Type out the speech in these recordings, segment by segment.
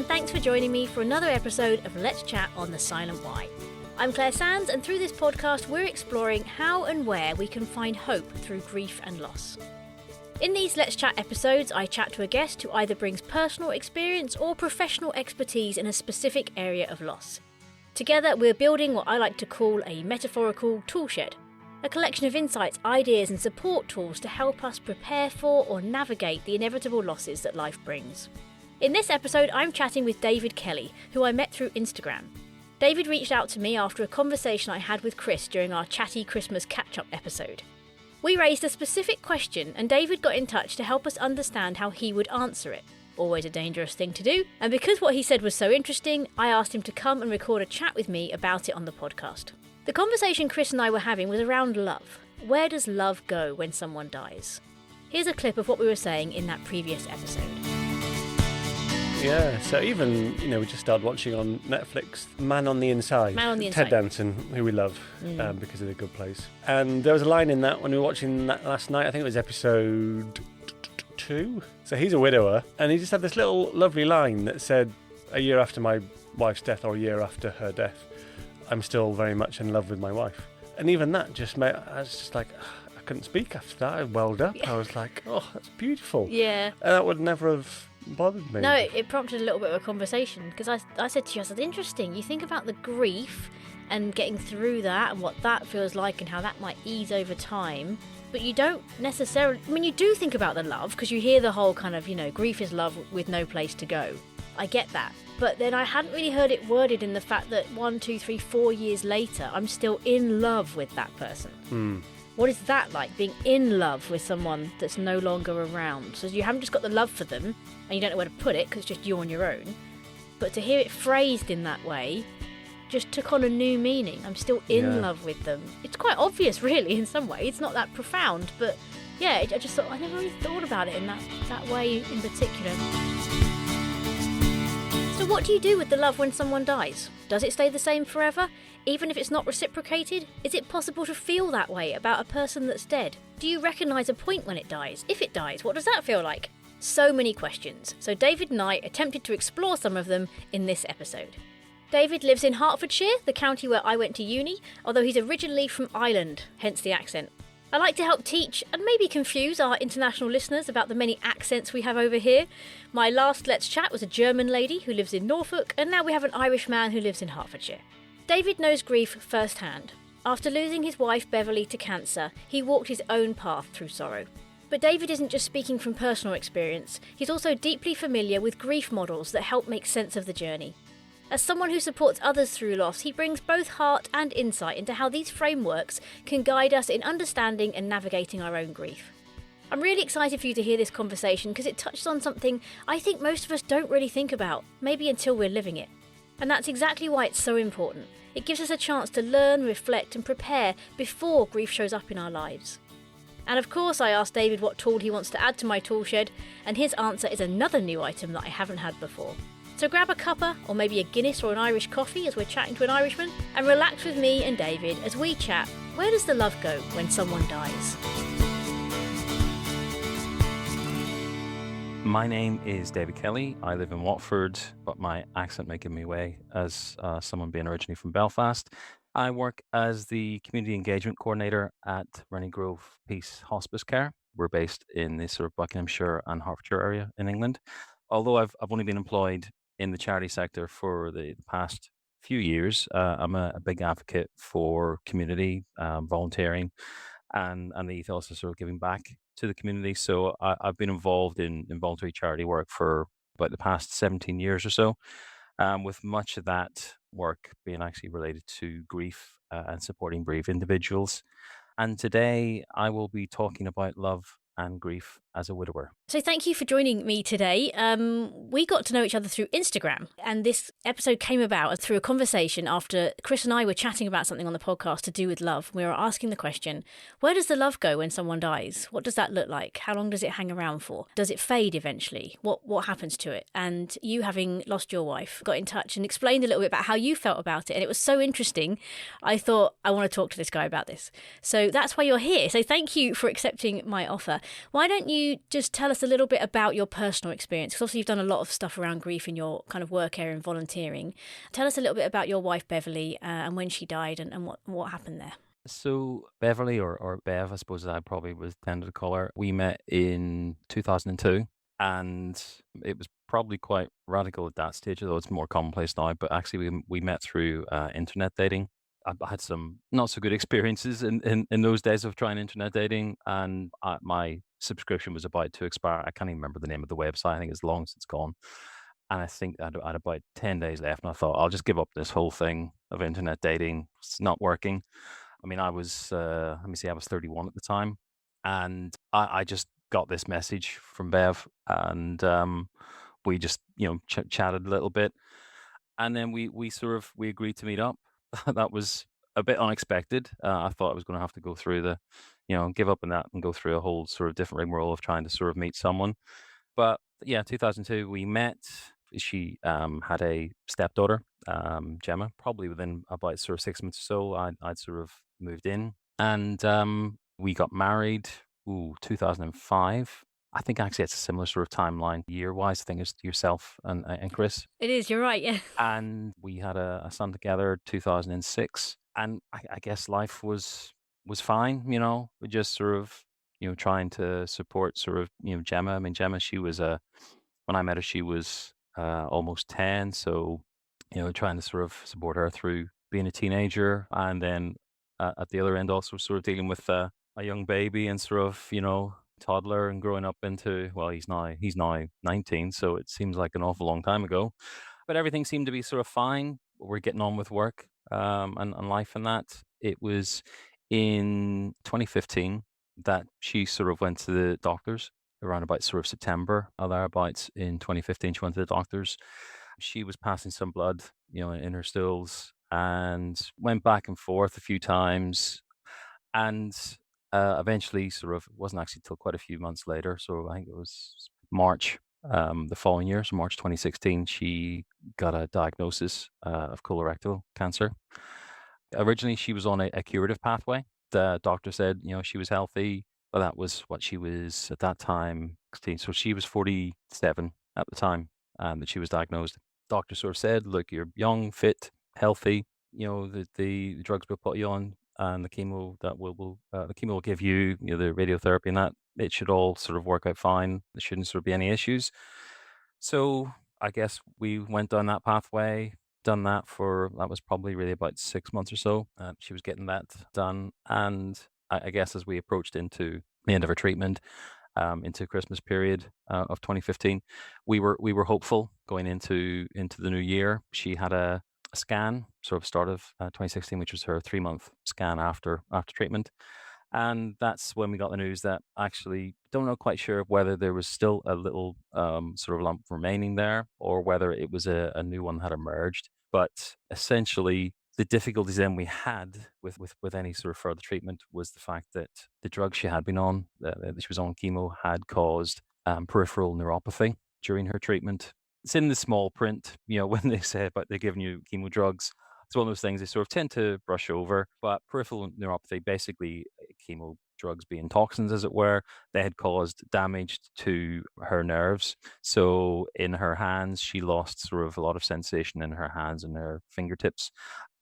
and thanks for joining me for another episode of Let's Chat on the Silent Why. I'm Claire Sands, and through this podcast we're exploring how and where we can find hope through grief and loss. In these Let's Chat episodes, I chat to a guest who either brings personal experience or professional expertise in a specific area of loss. Together we're building what I like to call a metaphorical toolshed, a collection of insights, ideas and support tools to help us prepare for or navigate the inevitable losses that life brings. In this episode, I'm chatting with David Kelly, who I met through Instagram. David reached out to me after a conversation I had with Chris during our chatty Christmas catch-up episode. We raised a specific question and David got in touch to help us understand how he would answer it. Always a dangerous thing to do, and because what he said was so interesting, I asked him to come and record a chat with me about it on the podcast. The conversation Chris and I were having was around love. Where does love go when someone dies? Here's a clip of what we were saying in that previous episode. Yeah, so even, we just started watching on Netflix Man on the Inside. Man on the Inside. Ted Danson, who we love because of The Good Place. And there was a line in that when we were watching that last night, I think it was episode 2. So he's a widower, and he just had this little lovely line that said, a year after my wife's death or a year after her death, I'm still very much in love with my wife. And even that just made, I was just like, I couldn't speak after that. I welled up. I was like, oh, that's beautiful. Yeah. And that would never have bothered me. No, it prompted a little bit of a conversation because I said to you, I said, interesting, you think about the grief and getting through that and what that feels like and how that might ease over time, but you don't necessarily, you do think about the love because you hear the whole kind of, grief is love with no place to go. I get that. But then I hadn't really heard it worded in the fact that 1, 2, 3, 4 years later, I'm still in love with that person. What is that like, being in love with someone that's no longer around? So you haven't just got the love for them, and you don't know where to put it because it's just you on your own. But to hear it phrased in that way just took on a new meaning. I'm still in love with them. It's quite obvious, really, in some way. It's not that profound, but yeah, I just thought, I never really thought about it in that way in particular. So what do you do with the love when someone dies? Does it stay the same forever? Even if it's not reciprocated? Is it possible to feel that way about a person that's dead? Do you recognise a point when it dies? If it dies, what does that feel like? So many questions. So David and I attempted to explore some of them in this episode. David lives in Hertfordshire, the county where I went to uni, although he's originally from Ireland, hence the accent. I like to help teach and maybe confuse our international listeners about the many accents we have over here. My last Let's Chat was a German lady who lives in Norfolk, and now we have an Irish man who lives in Hertfordshire. David knows grief firsthand. After losing his wife Beverly to cancer, he walked his own path through sorrow. But David isn't just speaking from personal experience, he's also deeply familiar with grief models that help make sense of the journey. As someone who supports others through loss, he brings both heart and insight into how these frameworks can guide us in understanding and navigating our own grief. I'm really excited for you to hear this conversation because it touches on something I think most of us don't really think about, maybe until we're living it. And that's exactly why it's so important. It gives us a chance to learn, reflect and prepare before grief shows up in our lives. And of course I asked David what tool he wants to add to my tool shed, and his answer is another new item that I haven't had before. So grab a cuppa, or maybe a Guinness or an Irish coffee as we're chatting to an Irishman, and relax with me and David as we chat, where does the love go when someone dies? My name is David Kelly. I live in Watford, but my accent may give me away as someone being originally from Belfast. I work as the Community Engagement Coordinator at Rennie Peace Hospice Care. We're based in the sort of Buckinghamshire and Hertfordshire area in England. Although I've only been employed in the charity sector for the past few years, I'm a big advocate for community volunteering and the ethos of sort of giving back to the community. So I've been involved in voluntary charity work for about the past 17 years or so, with much of that work being actually related to grief and supporting bereaved individuals. And today I will be talking about love and grief as a widower. So thank you for joining me today. We got to know each other through Instagram, and this episode came about through a conversation after Chris and I were chatting about something on the podcast to do with love. We were asking the question, where does the love go when someone dies? What does that look like? How long does it hang around for? Does it fade eventually? What happens to it? And you, having lost your wife, got in touch and explained a little bit about how you felt about it, and it was so interesting. I thought, I want to talk to this guy about this. So that's why you're here. So thank you for accepting my offer. Why don't you you just tell us a little bit about your personal experience? Because obviously you've done a lot of stuff around grief in your kind of work area and volunteering. Tell us a little bit about your wife, Beverly, and when she died and what happened there. So Beverly, or Bev, I suppose I probably was tended to call her. We met in 2002, and it was probably quite radical at that stage, although it's more commonplace now. But actually, we met through internet dating. I had some not so good experiences in those days of trying internet dating, and my subscription was about to expire. I can't even remember the name of the website. I think it's long since gone. And I think I had about 10 days left, and I thought, I'll just give up this whole thing of internet dating. It's not working. I mean, I was, let me see, I was 31 at the time. And I just got this message from Bev, and we just, chatted a little bit. And then we agreed to meet up. That was a bit unexpected. I thought I was going to have to go through give up on that and go through a whole sort of different rigmarole of trying to sort of meet someone. But yeah, 2002, we met. She had a stepdaughter, Gemma. Probably within about sort of 6 months or so, I'd sort of moved in, and we got married. 2005. I think actually it's a similar sort of timeline year-wise. I think it's yourself and Chris. It is, you're right, yeah. And we had a son together, 2006. And I guess life was fine. We just sort of trying to support sort of Gemma. I mean, Gemma, she was when I met her, she was almost 10. So trying to sort of support her through being a teenager, and then at the other end also sort of dealing with a young baby and sort of toddler, and growing up into, well, he's now 19, so it seems like an awful long time ago, but everything seemed to be sort of fine. We're getting on with work and life and that. It was in 2015 that she sort of went to the doctors around about sort of September or thereabouts. In 2015 she went to the doctors. She was passing some blood in her stools, and went back and forth a few times, and eventually sort of, it wasn't actually till quite a few months later, so I think it was March the following year, so March 2016, she got a diagnosis of colorectal cancer. Originally she was on a curative pathway. The doctor said she was healthy, but that was what she was at that time, 16. So she was 47 at the time that she was diagnosed. Doctor sort of said, look, you're young, fit, healthy, the drugs we'll put you on, and the chemo that the chemo will give you, the radiotherapy, and that it should all sort of work out fine. There shouldn't sort of be any issues. So I guess we went down that pathway, done that that was probably really about 6 months or so. She was getting that done, and I guess as we approached into the end of her treatment, into Christmas period of 2015, we were hopeful going into the new year. She had a scan sort of start of 2016, which was her 3-month scan after treatment. And that's when we got the news that actually don't know quite sure whether there was still a little sort of lump remaining there, or whether it was a new one that had emerged. But essentially, the difficulties then we had with any sort of further treatment was the fact that the drug she had been on, that she was on chemo, had caused peripheral neuropathy during her treatment. It's in the small print, when they say about they're giving you chemo drugs. It's one of those things they sort of tend to brush over. But peripheral neuropathy, basically chemo drugs being toxins, as it were, they had caused damage to her nerves. So in her hands, she lost sort of a lot of sensation in her hands and her fingertips.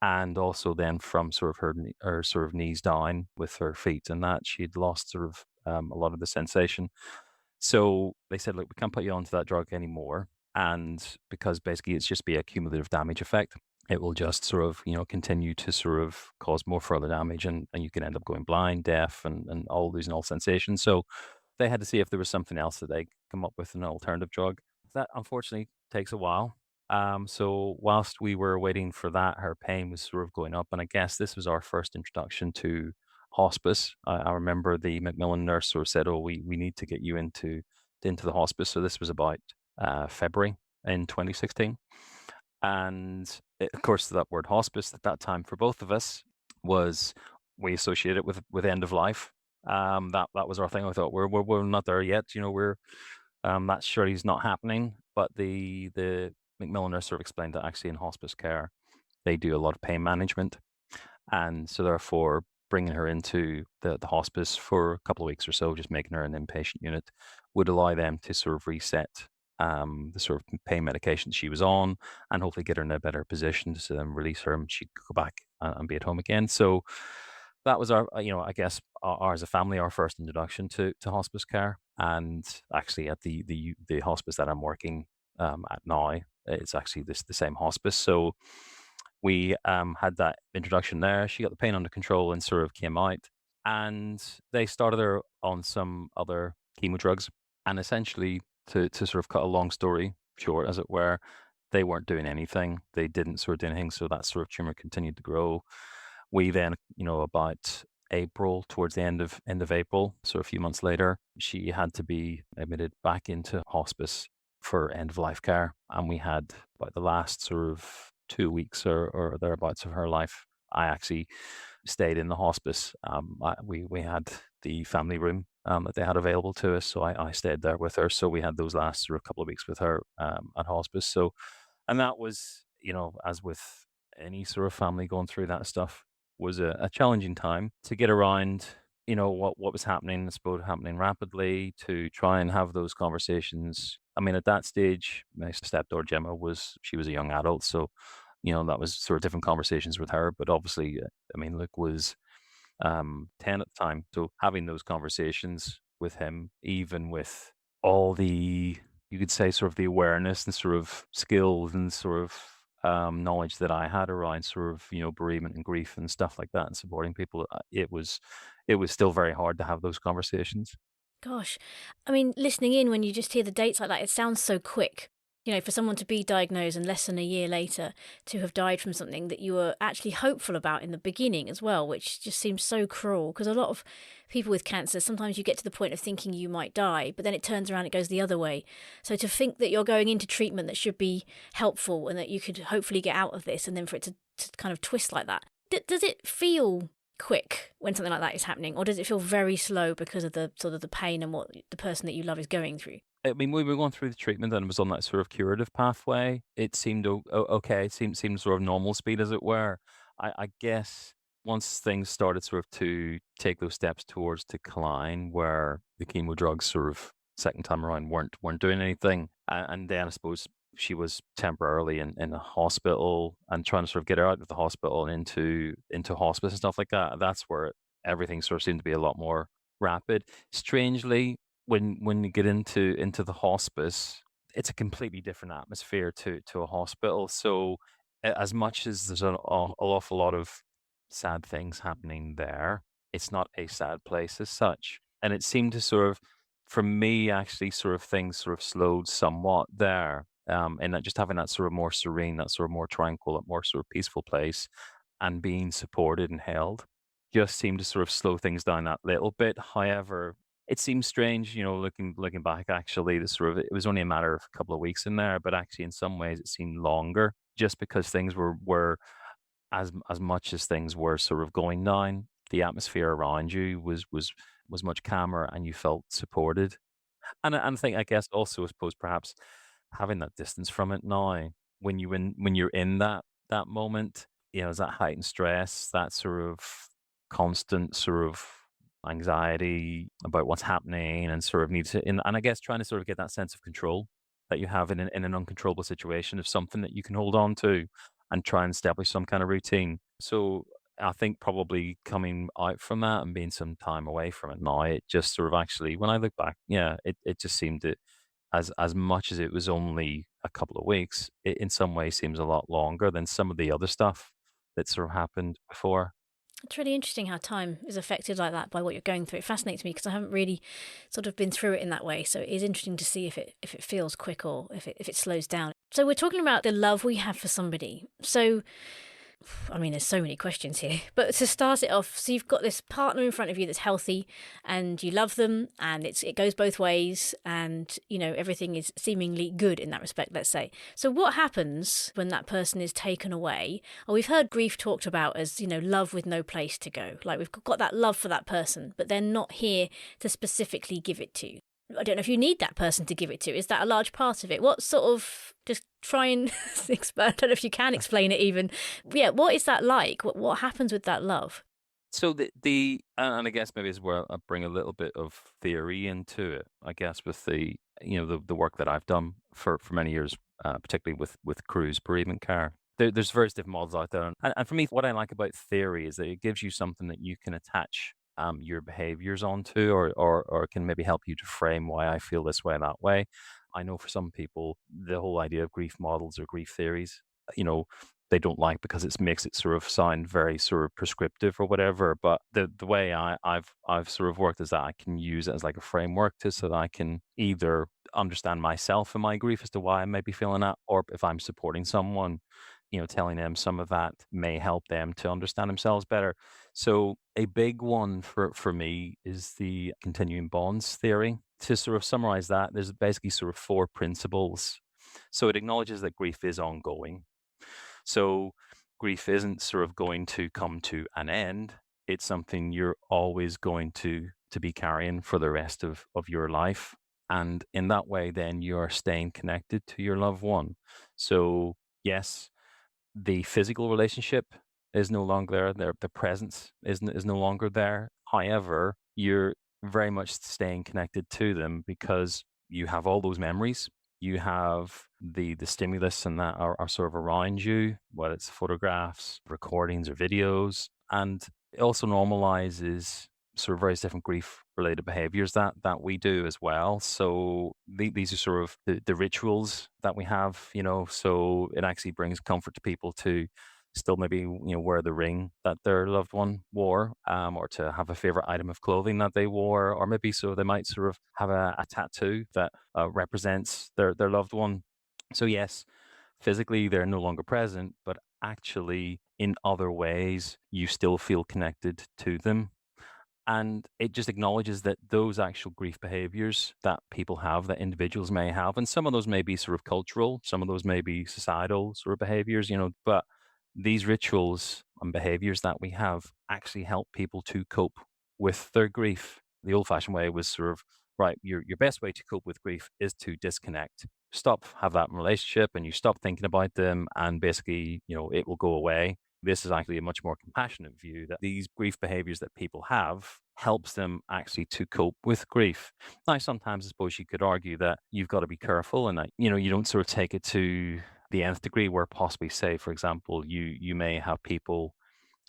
And also then from sort of her sort of knees down with her feet, and that she'd lost sort of a lot of the sensation. So they said, look, we can't put you onto that drug anymore. And because basically it's just be a cumulative damage effect, it will just sort of, continue to sort of cause more further damage, and you can end up going blind, deaf, and all losing all sensations. So they had to see if there was something else that they could come up with, an alternative drug. That unfortunately takes a while. So whilst we were waiting for that, her pain was sort of going up. And I guess this was our first introduction to hospice. I remember the Macmillan nurse sort of said, oh, we need to get you into the hospice. So this was about February in 2016. And of course, that word hospice at that time for both of us was, we associated it with end of life. That was our thing. I thought we're not there yet. We're that surely is not happening. But the Macmillan nurse sort of explained that actually in hospice care, they do a lot of pain management, and so therefore bringing her into the hospice for a couple of weeks or so, just making her an inpatient unit, would allow them to sort of reset the sort of pain medication she was on, and hopefully get her in a better position to then release her and she could go back and be at home again. So that was our, I guess, our as a family, our first introduction to hospice care. And actually, at the hospice that I'm working at now, it's actually the same hospice. So we had that introduction there. She got the pain under control and sort of came out, and they started her on some other chemo drugs. And essentially, to sort of cut a long story short, as it were, they weren't doing anything. They didn't sort of do anything, so that sort of tumor continued to grow. We then, about April, towards the end of April, so a few months later, she had to be admitted back into hospice for end of life care, and we had about the last sort of 2 weeks or thereabouts of her life. I actually stayed in the hospice. We had the family room that they had available to us, so I stayed there with her. So we had those last sort of couple of weeks with her at hospice. So, and that was, as with any sort of family going through that stuff, was a challenging time to get around, what was happening, I suppose, happening rapidly, to try and have those conversations. I mean, at that stage, my stepdaughter Gemma she was a young adult, so that was sort of different conversations with her. But obviously, I mean, Luke was 10 at the time, so having those conversations with him, even with all the, you could say, sort of the awareness and sort of skills and sort of knowledge that I had around sort of bereavement and grief and stuff like that, and supporting people, it was still very hard to have those conversations. Gosh, I mean, listening in when you just hear the dates like that, it sounds so quick. For someone to be diagnosed and less than a year later to have died from something that you were actually hopeful about in the beginning as well, which just seems so cruel. Because a lot of people with cancer, sometimes you get to the point of thinking you might die, but then it turns around, it goes the other way. So to think that you're going into treatment that should be helpful and that you could hopefully get out of this, and then for it to kind of twist like that. Does it feel quick when something like that is happening, or does it feel very slow because of the sort of the pain and what the person that you love is going through? I mean, we were going through the treatment and it was on that sort of curative pathway. It seemed okay. It seemed sort of normal speed, as it were. I guess once things started sort of to take those steps towards decline, where the chemo drugs sort of second time around weren't doing anything, and then I suppose she was temporarily in a hospital, and trying to sort of get her out of the hospital and into hospice and stuff like that. That's where everything sort of seemed to be a lot more rapid. Strangely, when you get into the hospice, it's a completely different atmosphere to a hospital. So as much as there's an awful lot of sad things happening there, it's not a sad place as such. And it seemed to sort of, for me, actually, sort of things sort of slowed somewhat there. And that just having that sort of more serene, that sort of more tranquil, that more sort of peaceful place, and being supported and held, just seemed to sort of slow things down that little bit. However, it seems strange, looking back. Actually, it was only a matter of a couple of weeks in there, but actually, in some ways, it seemed longer, just because things were as much as things were sort of going down. The atmosphere around you was much calmer, and you felt supported. And I think, I guess, also, I suppose, perhaps having that distance from it now, when you're in that moment, is that heightened stress, that sort of constant sort of anxiety about what's happening, and sort of need to, and I guess trying to sort of get that sense of control that you have in an uncontrollable situation, of something that you can hold on to and try and establish some kind of routine. So I think probably coming out from that and being some time away from it now, it just sort of actually, when I look back, it just seemed to, as much as it was only a couple of weeks, it in some ways seems a lot longer than some of the other stuff that sort of happened before. It's really interesting how time is affected like that by what you're going through. It fascinates me because I haven't really sort of been through it in that way. So it is interesting to see if it feels quick or if it slows down. So we're talking about the love we have for somebody. So, I mean, there's so many questions here. But to start it off, so you've got this partner in front of you that's healthy and you love them, and it goes both ways, and, everything is seemingly good in that respect, let's say. So what happens when that person is taken away? Or we've heard grief talked about as, love with no place to go. Like, we've got that love for that person, but they're not here to specifically give it to. I don't know if you need that person to give it to. Is that a large part of it? What sort of, just try and explain, I don't know if you can explain it even. Yeah, what is that like? What happens with that love? So the and I guess maybe is where I bring a little bit of theory into it. I guess with the the work that I've done for many years, particularly with cruise bereavement care. There's various different models out there, and for me, what I like about theory is that it gives you something that you can attach your behaviors onto, or can maybe help you to frame why I feel this way and that way. I know for some people, the whole idea of grief models or grief theories, you know, they don't like because it makes it sort of sound very sort of prescriptive or whatever. But the way I've sort of worked is that I can use it as like a framework to so that I can either understand myself and my grief as to why I may be feeling that, or if I'm supporting someone, telling them some of that may help them to understand themselves better. So a big one for me is the continuing bonds theory. To sort of summarize that, there's basically sort of four principles. So it acknowledges that grief is ongoing. So grief isn't sort of going to come to an end. It's something you're always going to be carrying for the rest of your life. And in that way, then you're staying connected to your loved one. So yes, the physical relationship is no longer there. The presence is no longer there. However, you're very much staying connected to them because you have all those memories. You have the stimulus and that are sort of around you, whether it's photographs, recordings, or videos. And it also normalizes sort of various different grief related behaviors that we do as well. So these are sort of the rituals that we have, so it actually brings comfort to people to still maybe wear the ring that their loved one wore, or to have a favorite item of clothing that they wore, or maybe so they might sort of have a tattoo that represents their loved one. So yes, physically they're no longer present, but actually in other ways you still feel connected to them. And it just acknowledges that those actual grief behaviors that people have, that individuals may have, and some of those may be sort of cultural, some of those may be societal sort of behaviors, but these rituals and behaviors that we have actually help people to cope with their grief. The old fashioned way was sort of, right, your best way to cope with grief is to disconnect. Stop, have that relationship, and you stop thinking about them, and basically, it will go away. This is actually a much more compassionate view that these grief behaviors that people have helps them actually to cope with grief. Now, sometimes I suppose you could argue that you've got to be careful and that, you don't sort of take it to the nth degree where possibly, say, for example, you may have people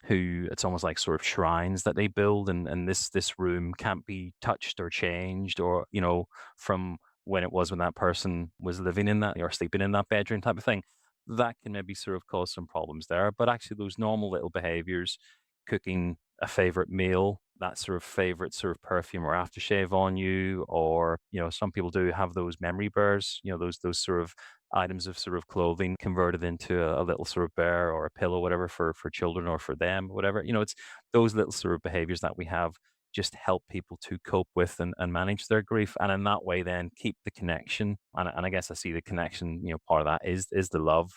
who it's almost like sort of shrines that they build, and this room can't be touched or changed, or from when it was when that person was living in that or sleeping in that bedroom type of thing. That can maybe sort of cause some problems there. But actually those normal little behaviors, cooking a favorite meal, that sort of favorite sort of perfume or aftershave on you, or some people do have those memory bears, those sort of items of sort of clothing converted into a little sort of bear or a pillow, whatever, for children or for them, whatever. It's those little sort of behaviors that we have just help people to cope with and manage their grief, and in that way then keep the connection. And I guess I see the connection, part of that is the love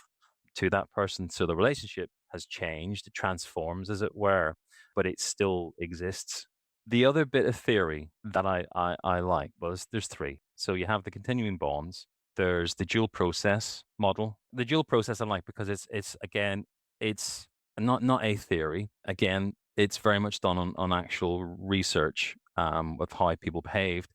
to that person. So the relationship has changed, it transforms as it were, but it still exists. The other bit of theory that I like was there's three. So you have the continuing bonds, there's the dual process model. The dual process I like because it's again, it's not a theory. Again, it's very much done on actual research, with how people behaved.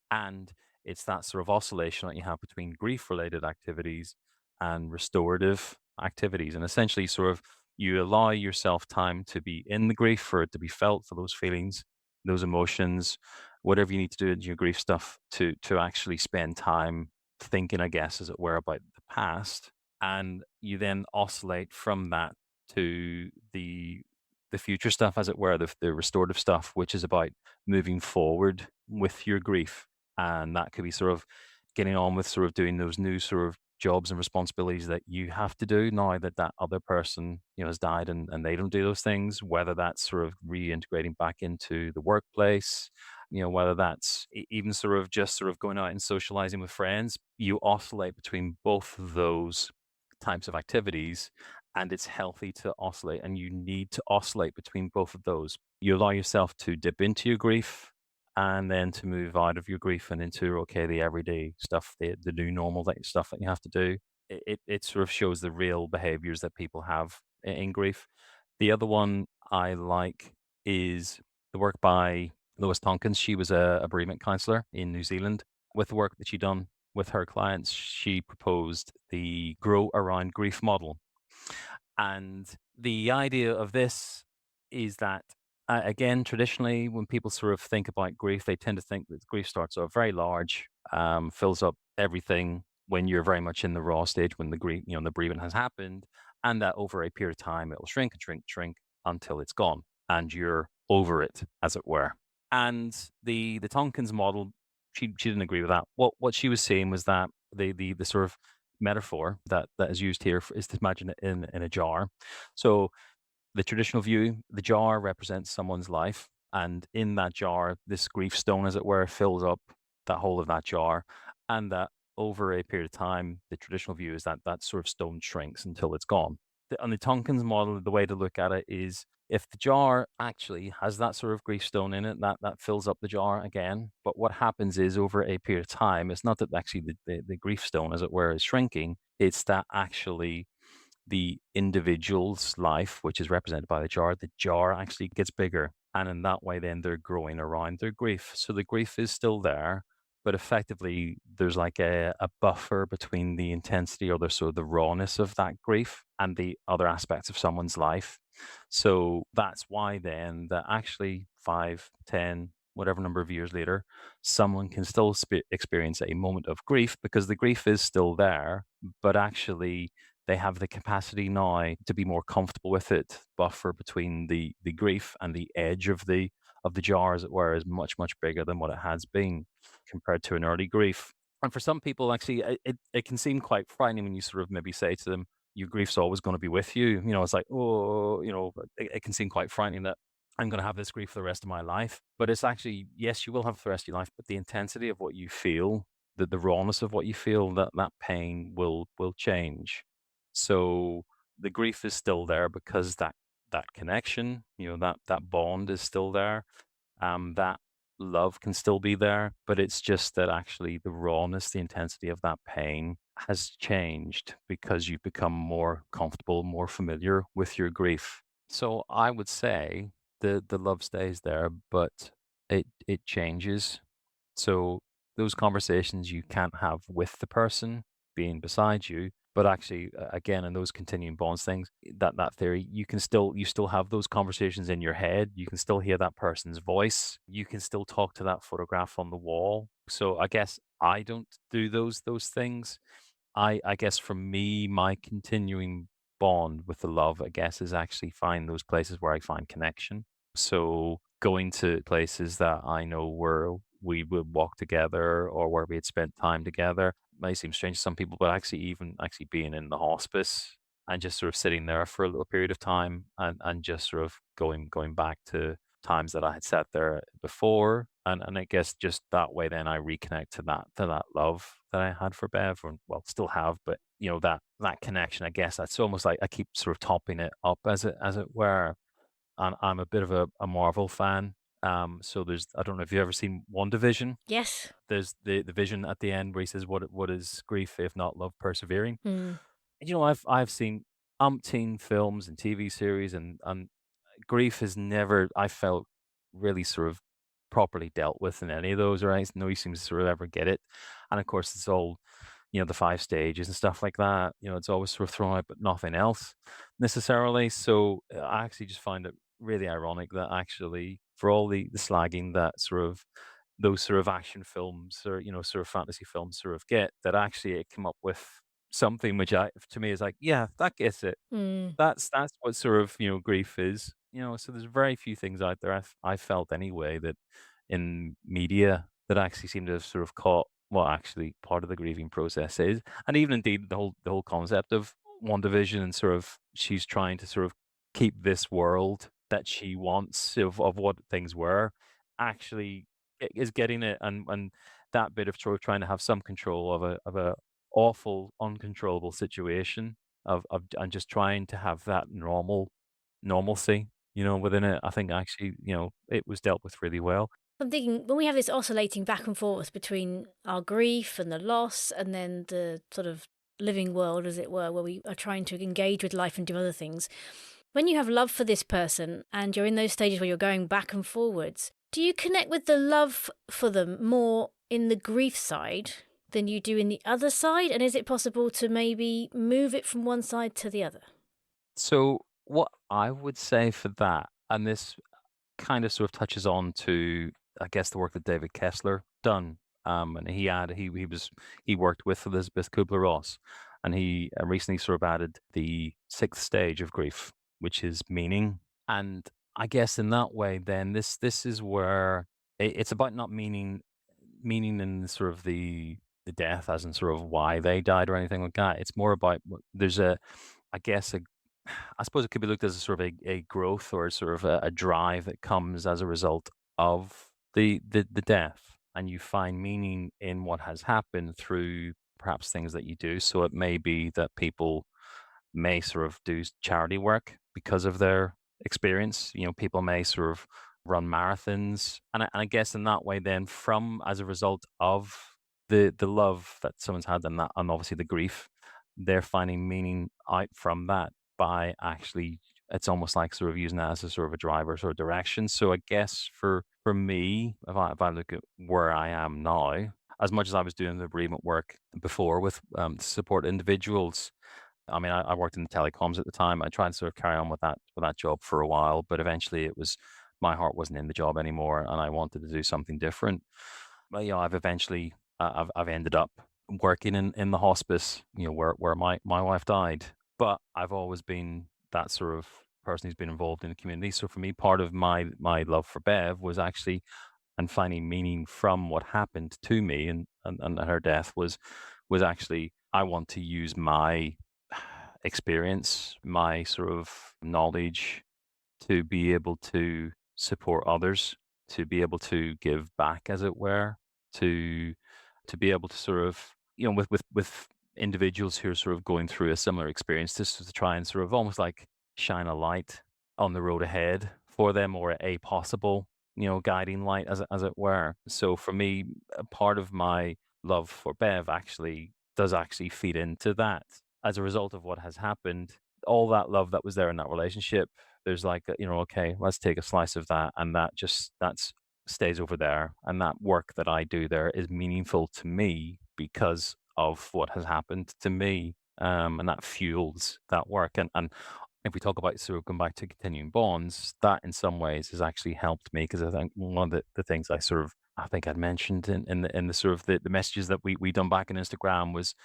And it's that sort of oscillation that you have between grief related activities and restorative activities. And essentially, sort of, you allow yourself time to be in the grief, for it to be felt, for those feelings, those emotions, whatever you need to do in your grief stuff, to actually spend time thinking, I guess, as it were, about the past. And you then oscillate from that to the future stuff, as it were, the restorative stuff, which is about moving forward with your grief. And that could be sort of getting on with sort of doing those new sort of jobs and responsibilities that you have to do now that that other person has died, and they don't do those things, whether that's sort of reintegrating back into the workplace, whether that's even sort of just sort of going out and socializing with friends. You oscillate between both of those types of activities, and it's healthy to oscillate, and you need to oscillate between both of those. You allow yourself to dip into your grief and then to move out of your grief and into, okay, the everyday stuff, the new normal stuff that you have to do. It sort of shows the real behaviors that people have in grief. The other one I like is the work by Lois Tompkins. She was a bereavement counsellor in New Zealand. With the work that she'd done with her clients, she proposed the Grow Around Grief model. And the idea of this is that, again, traditionally, when people sort of think about grief, they tend to think that grief starts off very large, fills up everything when you're very much in the raw stage, when the grief, the bereavement has happened, and that over a period of time, it'll shrink and shrink, shrink until it's gone, and you're over it, as it were. And the Tompkins model, she didn't agree with that. What she was saying was that the sort of metaphor that is used here is to imagine it in a jar. So the traditional view, the jar represents someone's life, and in that jar, this grief stone, as it were, fills up that whole of that jar, and that over a period of time, the traditional view is that that sort of stone shrinks until it's gone. On the Tompkins model, the way to look at it is if the jar actually has that sort of grief stone in it, that fills up the jar again. But what happens is over a period of time, it's not that actually the grief stone, as it were, is shrinking. It's that actually the individual's life, which is represented by the jar actually gets bigger. And in that way, then they're growing around their grief. So the grief is still there, but effectively there's like a buffer between the intensity or the sort of the rawness of that grief and the other aspects of someone's life. So that's why then that actually 5, 10, whatever number of years later, someone can still experience a moment of grief because the grief is still there, but actually they have the capacity now to be more comfortable with it. Buffer between the grief and the edge of the jar, as it were, is much, much bigger than what it has been compared to an early grief. And for some people, actually, it can seem quite frightening when you sort of maybe say to them, your grief's always going to be with you. It's like, oh, it can seem quite frightening that I'm going to have this grief for the rest of my life. But it's actually, yes, you will have it for the rest of your life, but the intensity of what you feel, the rawness of what you feel, that pain will change. So the grief is still there because that connection, that bond is still there. That love can still be there, but it's just that actually the rawness, the intensity of that pain has changed because you've become more comfortable, more familiar with your grief. So I would say the love stays there, but it changes. So those conversations you can't have with the person being beside you, but actually, again, in those continuing bonds things, that theory, you still have those conversations in your head. You can still hear that person's voice. You can still talk to that photograph on the wall. So I guess I don't do those things. I guess for me, my continuing bond with the love, I guess, is actually find those places where I find connection. So going to places that I know where we would walk together or where we had spent time together may seem strange to some people, but actually even actually being in the hospice and just sort of sitting there for a little period of time and just sort of going back to times that I had sat there before. And I guess just that way then I reconnect to that love that I had for Bev, or well still have, but that connection, I guess that's almost like I keep sort of topping it up as it were. And I'm a bit of a Marvel fan. So there's I don't know if you've ever seen WandaVision. Yes. There's the vision at the end where he says, "What is grief if not love persevering?" Hmm. And, I've seen umpteen films and TV series, and grief has never I felt really sort of properly dealt with in any of those. Right? Nobody seems to sort of ever get it, and of course it's all the 5 stages and stuff like that. It's always sort of thrown out, but nothing else necessarily. So I actually just find it really ironic that actually for all the slagging that sort of those sort of action films or sort of fantasy films sort of get, that actually it came up with something which to me is like, yeah, that gets it. Hmm. That's what sort of grief is. So there's very few things out there I felt anyway that in media that actually seem to have sort of caught what actually part of the grieving process is, and even indeed the whole concept of one division and sort of she's trying to sort of keep this world that she wants of what things were actually is getting it, and that bit of sort of trying to have some control of a awful uncontrollable situation of and just trying to have that normalcy within it. I think actually it was dealt with really well. I'm thinking when we have this oscillating back and forth between our grief and the loss and then the sort of living world, as it were, where we are trying to engage with life and do other things, When you have love for this person and you're in those stages where you're going back and forwards, do you connect with the love for them more in the grief side than you do in the other side? And is it possible to maybe move it from one side to the other? So what I would say for that, and this kind of sort of touches on to, I guess, the work that David Kessler done. And he worked with Elizabeth Kubler-Ross, and he recently sort of added the sixth stage of grief, which is meaning. And I guess in that way, then this is where it's about not meaning in sort of the death, as in sort of why they died or anything like that. It's more about there's I guess I suppose it could be looked as a sort of a growth or sort of a drive that comes as a result of the death, and you find meaning in what has happened through perhaps things that you do. So it may be that people may sort of do charity work because of their experience. People may sort of run marathons, and I guess in that way, then from as a result of the love that someone's had and that, and obviously the grief, they're finding meaning out from that by actually. It's almost like sort of using that as a sort of a driver sort of direction. So I guess for me, if I look at where I am now, as much as I was doing the bereavement work before with to support individuals, I mean, I worked in the telecoms at the time. I tried to sort of carry on with that job for a while, but eventually it was my heart wasn't in the job anymore, and I wanted to do something different. But I've eventually I've ended up working in the hospice, where my wife died. But I've always been that sort of person who's been involved in the community. So for me, part of my love for Bev was actually and finding meaning from what happened to me and her death was actually I want to use my experience, my sort of knowledge to be able to support others, to be able to give back, as it were, to be able to sort of with individuals who are sort of going through a similar experience, just to try and sort of almost like shine a light on the road ahead for them, or a possible guiding light, as it were. So for me, a part of my love for Bev actually does actually feed into that. As a result of what has happened, all that love that was there in that relationship, there's like okay, let's take a slice of that, and that's stays over there, and that work that I do there is meaningful to me because of what has happened to me, and that fuels that work. And if we talk about sort of going back to continuing bonds, that in some ways has actually helped me, because I think one of the things I think I'd mentioned in the sort of the messages that we done back in Instagram was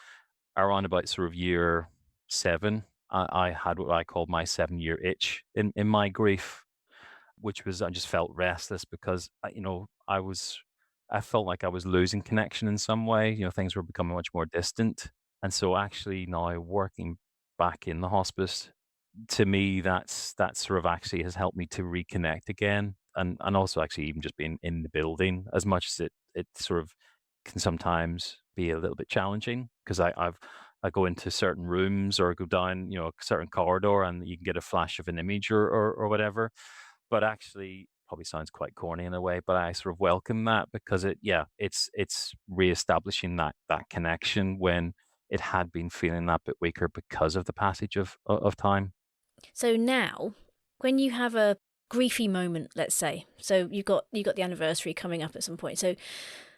around about sort of year 7. I had what I called my 7-year itch in my grief, which was I just felt restless because I felt like I was losing connection in some way. Things were becoming much more distant, and so actually now working back in the hospice, to me, that sort of actually has helped me to reconnect again, and also actually even just being in the building, as much as it sort of can sometimes be a little bit challenging, because I go into certain rooms or go down a certain corridor, and you can get a flash of an image or whatever. But actually, probably sounds quite corny in a way, but I sort of welcome that, because it's reestablishing that connection when it had been feeling that bit weaker because of the passage of time. So now, when you have a griefy moment, let's say, so you've got the anniversary coming up at some point, so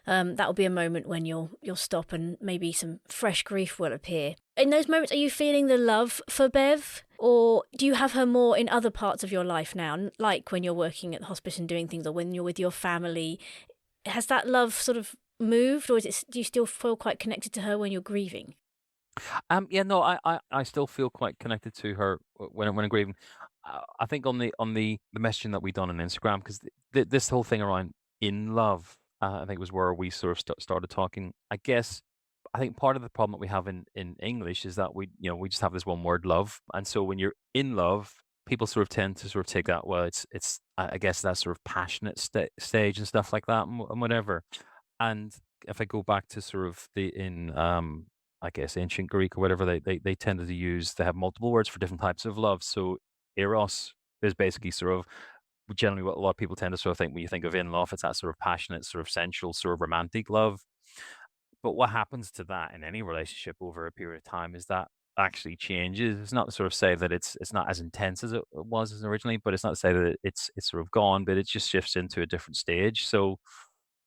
that'll be a moment when you'll stop and maybe some fresh grief will appear. In those moments, are you feeling the love for Bev, or do you have her more in other parts of your life now, like when you're working at the hospice and doing things, or when you're with your family? Has that love sort of moved, or do you still feel quite connected to her when you're grieving? Yeah, no, I still feel quite connected to her when I'm grieving. I think on the messaging that we done on Instagram, because this whole thing around in love, I think was where we sort of started talking. I guess I think part of the problem that we have in English is that we just have this one word love, and so when you're in love, people sort of tend to sort of take that, well, it's I guess that sort of passionate stage and stuff like that, and whatever. And if I go back to sort of I guess ancient Greek or whatever, they tended to use, they have multiple words for different types of love. So eros is basically sort of generally what a lot of people tend to sort of think when you think of in love, it's that sort of passionate, sort of sensual, sort of romantic love. But what happens to that in any relationship over a period of time is that actually changes. It's not to sort of say that it's not as intense as it was as originally, but it's not to say that it's sort of gone, but it just shifts into a different stage. So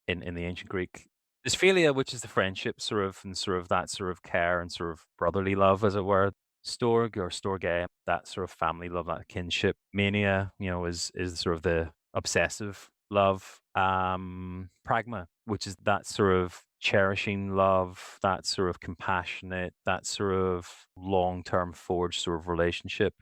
in the ancient Greek, there's philia, which is the friendship sort of and sort of that sort of care and sort of brotherly love, as it were. Storge or storge, that sort of family love, that kinship. Mania, is sort of the obsessive love. Pragma, which is that sort of cherishing love, that sort of compassionate, that sort of long term forged sort of relationship.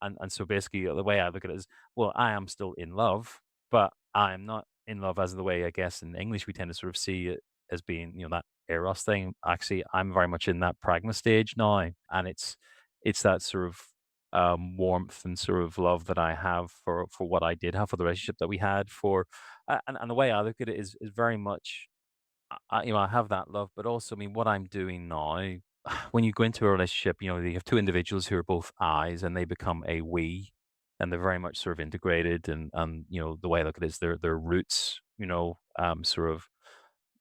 And so basically the way I look at it is, well, I am still in love, but I'm not in love as the way I guess in English we tend to sort of see it as being, that eros thing. Actually, I'm very much in that pragma stage now, and it's that sort of warmth and sort of love that I have for what I did have, for the relationship that we had, for and the way I look at it is very much I have that love, but also, I mean, what I'm doing now, when you go into a relationship, you have two individuals who are both I's and they become a we, and they're very much sort of integrated. And the way I look at it is their roots, sort of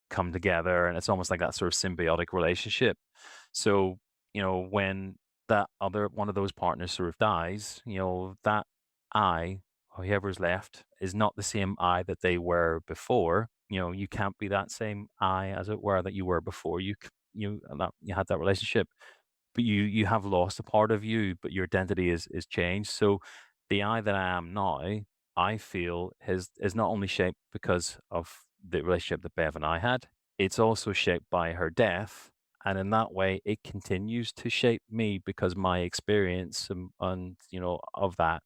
come together, and it's almost like that sort of symbiotic relationship. So, when that other one of those partners sort of dies, that I, whoever's left, is not the same I that they were before. You can't be that same I, as it were, that you were before you had that relationship, but you have lost a part of you, but your identity is changed. So the I that I am now, I feel is not only shaped because of the relationship that Bev and I had, it's also shaped by her death. And in that way, it continues to shape me because my experience and of that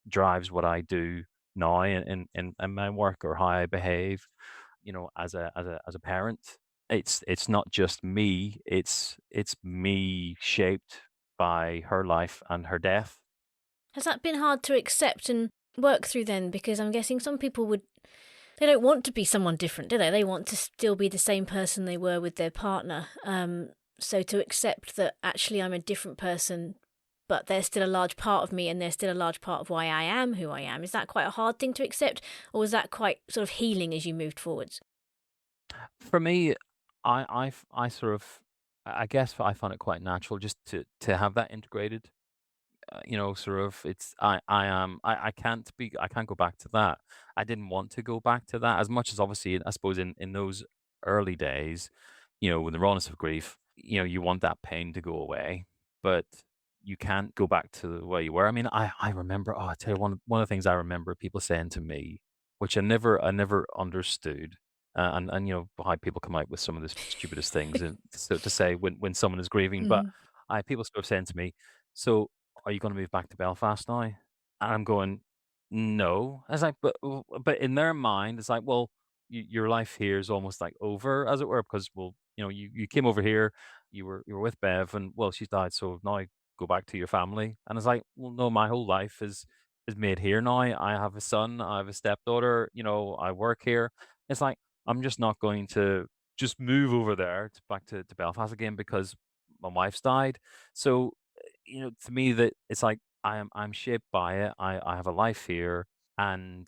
drives what I do now in my work, or how I behave, as a parent. It's not just me, it's me shaped by her life and her death. Has that been hard to accept and work through then? Because I'm guessing some people they don't want to be someone different, do they? They want to still be the same person they were with their partner. So to accept that actually I'm a different person, but they're still a large part of me and they're still a large part of why I am who I am, is that quite a hard thing to accept? Or was that quite sort of healing as you moved forwards? For me, I sort of, I guess I found it quite natural just to have that integrated. Sort of, I can't go back to that. I didn't want to go back to that as much as, obviously, I suppose in those early days, with the rawness of grief, you want that pain to go away, but you can't go back to the way you were. I mean, I remember, I tell you, one of the things I remember people saying to me, which I never understood. And how people come out with some of the stupidest things, and so to say when someone is grieving. But Mm. I people sort of saying to me, so are you going to move back to Belfast now? And I'm going, no. I was like, but in their mind, it's like, well, your life here is almost like over, as it were, because, well, you came over here, you were with Bev, and, well, she's died, so now go back to your family. And it's like, well, no, my whole life is made here now. I have a son, I have a stepdaughter, I work here. It's like, I'm just not going to just move over there back to Belfast again because my wife's died. So, to me, that it's like I'm shaped by it. I have a life here, and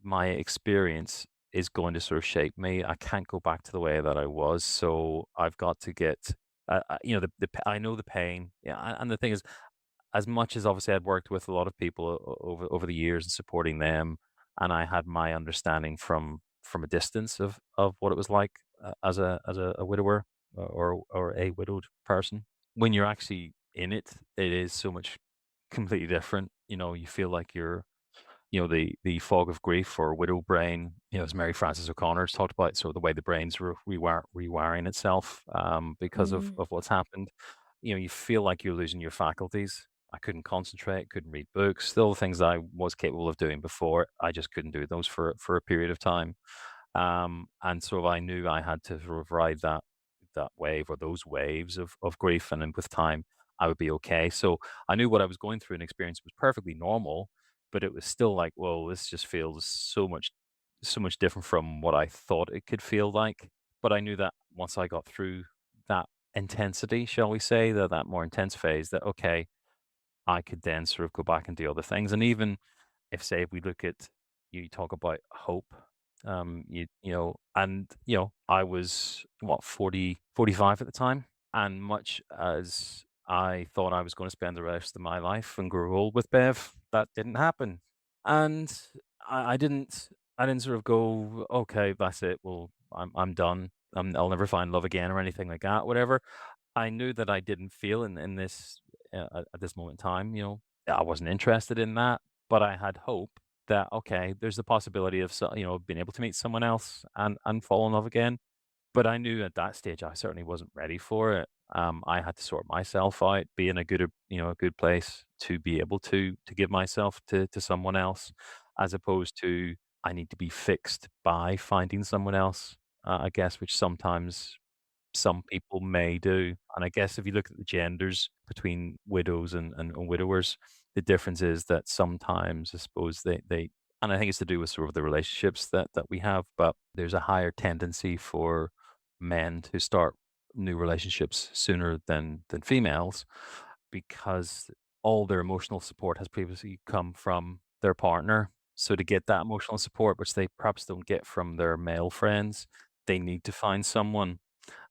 my experience is going to sort of shape me. I can't go back to the way that I was, so I've got to get, I know the pain. Yeah, and the thing is, as much as, obviously, I'd worked with a lot of people over the years and supporting them, and I had my understanding from a distance of what it was like, as a widower, or a widowed person. When you're actually in it, it is so much completely different. You feel like you're, the fog of grief, or widow brain, as Mary Frances O'Connor's talked about, so the way the brain's rewiring itself, because of, Mm. of what's happened. You feel like you're losing your faculties. I couldn't concentrate, couldn't read books. Still, the things that I was capable of doing before, I just couldn't do those for a period of time. And so I knew I had to sort of ride that wave, or those waves of grief, and then with time I would be okay. So I knew what I was going through and experience was perfectly normal, but it was still like, whoa, this just feels so much different from what I thought it could feel like. But I knew that once I got through that intensity, shall we say, that more intense phase, that okay, I could then sort of go back and do other things. And even if we look at, you talk about hope, I was what, 40, 45 at the time, and much as I thought I was going to spend the rest of my life and grow old with Bev. That didn't happen, and I didn't. I didn't sort of go, okay, that's it. Well, I'm done. I'll never find love again or anything like that. Whatever. I knew that I didn't feel in this at this moment in time. I wasn't interested in that, but I had hope that okay, there's the possibility of being able to meet someone else and fall in love again. But I knew at that stage I certainly wasn't ready for it. I had to sort myself out, be in a good place to be able to give myself to someone else, as opposed to I need to be fixed by finding someone else. I guess which sometimes some people may do. And I guess if you look at the genders between widows and widowers, the difference is that sometimes I suppose they and I think it's to do with sort of the relationships that we have, but there's a higher tendency for men to start new relationships sooner than females because all their emotional support has previously come from their partner. So to get that emotional support, which they perhaps don't get from their male friends, they need to find someone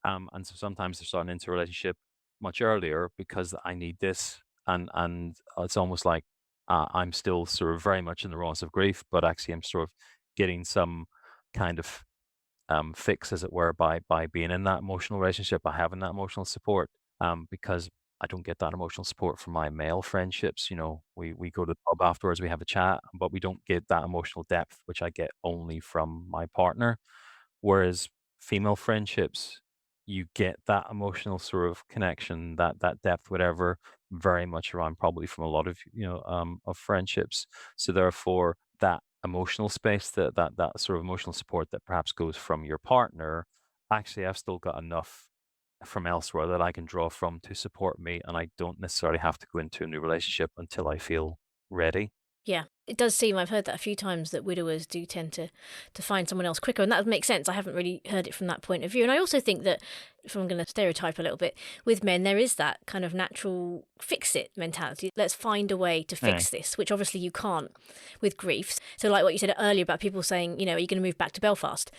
and so sometimes they're starting into a relationship much earlier because I need this, and it's almost like I'm still sort of very much in the raws of grief, but actually I'm sort of getting some kind of fix, as it were, by being in that emotional relationship, by having that emotional support, because I don't get that emotional support from my male friendships. We go to the pub afterwards, we have a chat, but we don't get that emotional depth, which I get only from my partner. Whereas female friendships, you get that emotional sort of connection, that depth, whatever, very much around probably from a lot of of friendships. So therefore, that emotional space, that sort of emotional support that perhaps goes from your partner, actually, I've still got enough from elsewhere that I can draw from to support me, and I don't necessarily have to go into a new relationship until I feel ready. Yeah, it does seem, I've heard that a few times, that widowers do tend to find someone else quicker, and that would make sense. I haven't really heard it from that point of view. And I also think that, if I'm going to stereotype a little bit, with men, there is that kind of natural fix-it mentality. Let's find a way to Aye. fix this, which obviously you can't with grief. So like what you said earlier about people saying, are you going to move back to Belfast?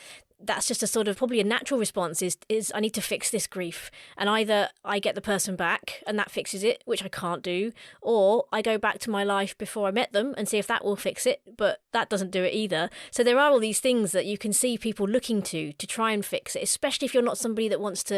That's just a sort of probably a natural response is I need to fix this grief. And either I get the person back and that fixes it, which I can't do, or I go back to my life before I met them and see if that will fix it, but that doesn't do it either. So there are all these things that you can see people looking to try and fix it, especially if you're not somebody that wants to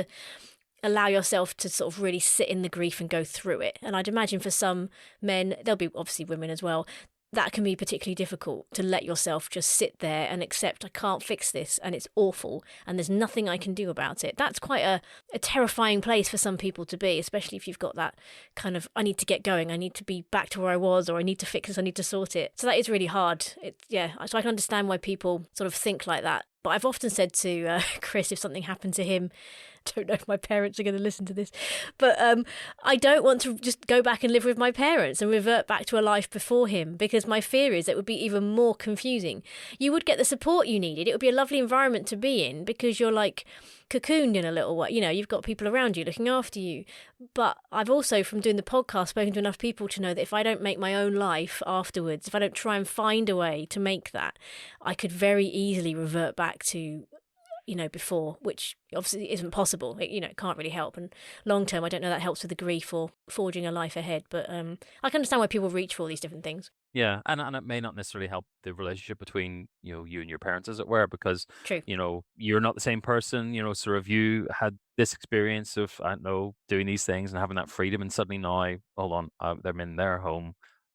allow yourself to sort of really sit in the grief and go through it. And I'd imagine for some men, there'll be obviously women as well, that can be particularly difficult, to let yourself just sit there and accept I can't fix this and it's awful and there's nothing I can do about it. That's quite a terrifying place for some people to be, especially if you've got that kind of, I need to get going, I need to be back to where I was, or I need to fix this, I need to sort it. So that is really hard. So I can understand why people sort of think like that. But I've often said to Chris, if something happened to him, don't know if my parents are going to listen to this, but I don't want to just go back and live with my parents and revert back to a life before him, because my fear is it would be even more confusing. You would get the support you needed. It would be a lovely environment to be in because you're like cocooned in a little way. You've got people around you looking after you. But I've also, from doing the podcast, spoken to enough people to know that if I don't make my own life afterwards, if I don't try and find a way to make that, I could very easily revert back to before, which obviously isn't possible. It can't really help. And long term, I don't know that helps with the grief or forging a life ahead. But I can understand why people reach for all these different things. Yeah, and it may not necessarily help the relationship between you and your parents, as it were, because True. you're not the same person. Sort of you had this experience of I don't know doing these things and having that freedom, and suddenly now, hold on, they're in their home.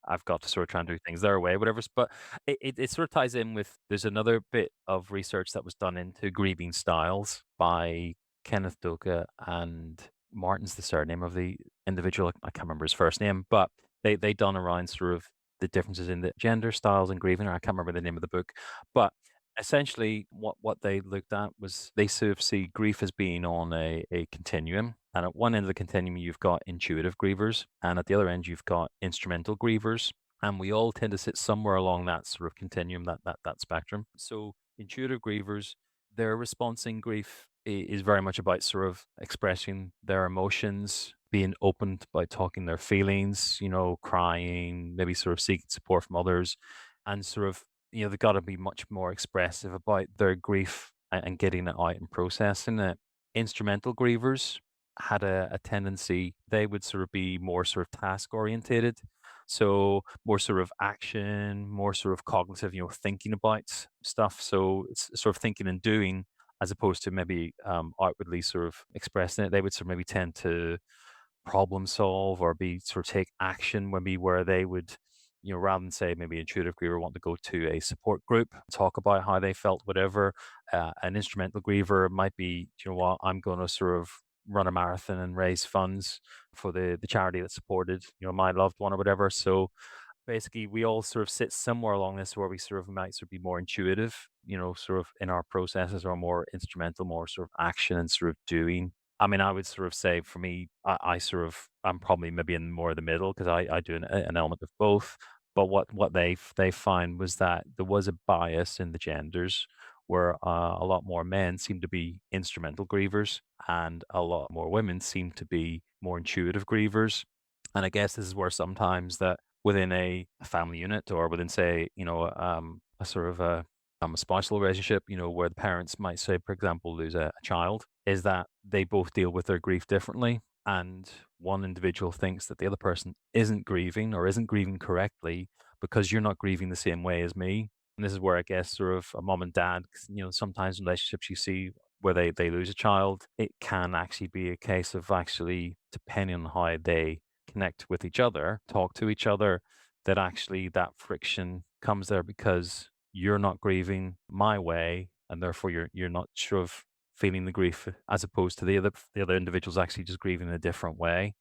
I've got to sort of try and do things their way, whatever. But it sort of ties in with there's another bit of research that was done into grieving styles by Kenneth Doka, and Martin's the surname of the individual. I can't remember his first name, but they done around sort of the differences in the gender styles and grieving. Or I can't remember the name of the book, but essentially what they looked at was they sort of see grief as being on a continuum. And at one end of the continuum, you've got intuitive grievers, and at the other end, you've got instrumental grievers. And we all tend to sit somewhere along that sort of continuum, that spectrum. So intuitive grievers, their response in grief is very much about sort of expressing their emotions, being open by talking their feelings, crying, maybe sort of seeking support from others, and sort of they've got to be much more expressive about their grief and getting it out and processing it. Instrumental grievers had a tendency, they would sort of be more sort of task orientated. So more sort of action, more sort of cognitive, thinking about stuff. So it's sort of thinking and doing as opposed to maybe outwardly sort of expressing it. They would sort of maybe tend to problem solve or be sort of take action, maybe where they would, rather than say maybe intuitive griever want to go to a support group, talk about how they felt, whatever. An instrumental griever might be, you know what, I'm going to sort of run a marathon and raise funds for the charity that supported, my loved one or whatever. So basically we all sort of sit somewhere along this where we sort of might sort of be more intuitive, sort of in our processes, or more instrumental, more sort of action and sort of doing. I mean, I would sort of say for me, I sort of, I'm probably maybe in more of the middle because I do an element of both. But what they find was that there was a bias in the genders where a lot more men seem to be instrumental grievers and a lot more women seem to be more intuitive grievers. And I guess this is where sometimes that within a family unit, or within, say, a sort of a spousal relationship, where the parents might say, for example, lose a child, is that they both deal with their grief differently. And one individual thinks that the other person isn't grieving or isn't grieving correctly because you're not grieving the same way as me. And this is where I guess sort of a mom and dad, sometimes in relationships you see where they lose a child, it can actually be a case of actually, depending on how they connect with each other, talk to each other, that actually that friction comes there because you're not grieving my way, and therefore you're not sort of feeling the grief, as opposed to the other individuals actually just grieving in a different way.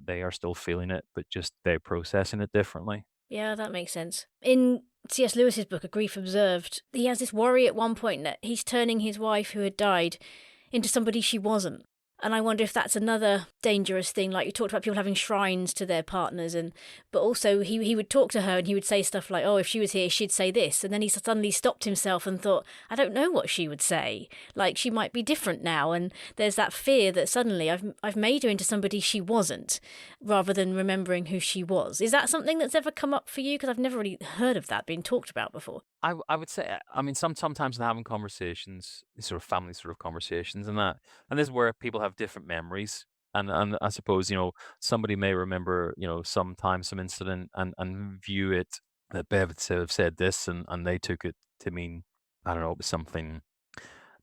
They are still feeling it, but just they're processing it differently. Yeah, that makes sense. In C.S. Lewis's book, A Grief Observed, he has this worry at one point that he's turning his wife who had died into somebody she wasn't. And I wonder if that's another dangerous thing. Like you talked about people having shrines to their partners, but also he would talk to her and he would say stuff like, oh, if she was here, she'd say this. And then he suddenly stopped himself and thought, I don't know what she would say. Like she might be different now. And there's that fear that suddenly I've made her into somebody she wasn't, rather than remembering who she was. Is that something that's ever come up for you? Because I've never really heard of that being talked about before. I would say, I mean, sometimes in having conversations, sort of family sort of conversations, and this is where people have different memories. And I suppose, somebody may remember, sometime some incident and view it that Bev had have said this, and they took it to mean, I don't know, it was something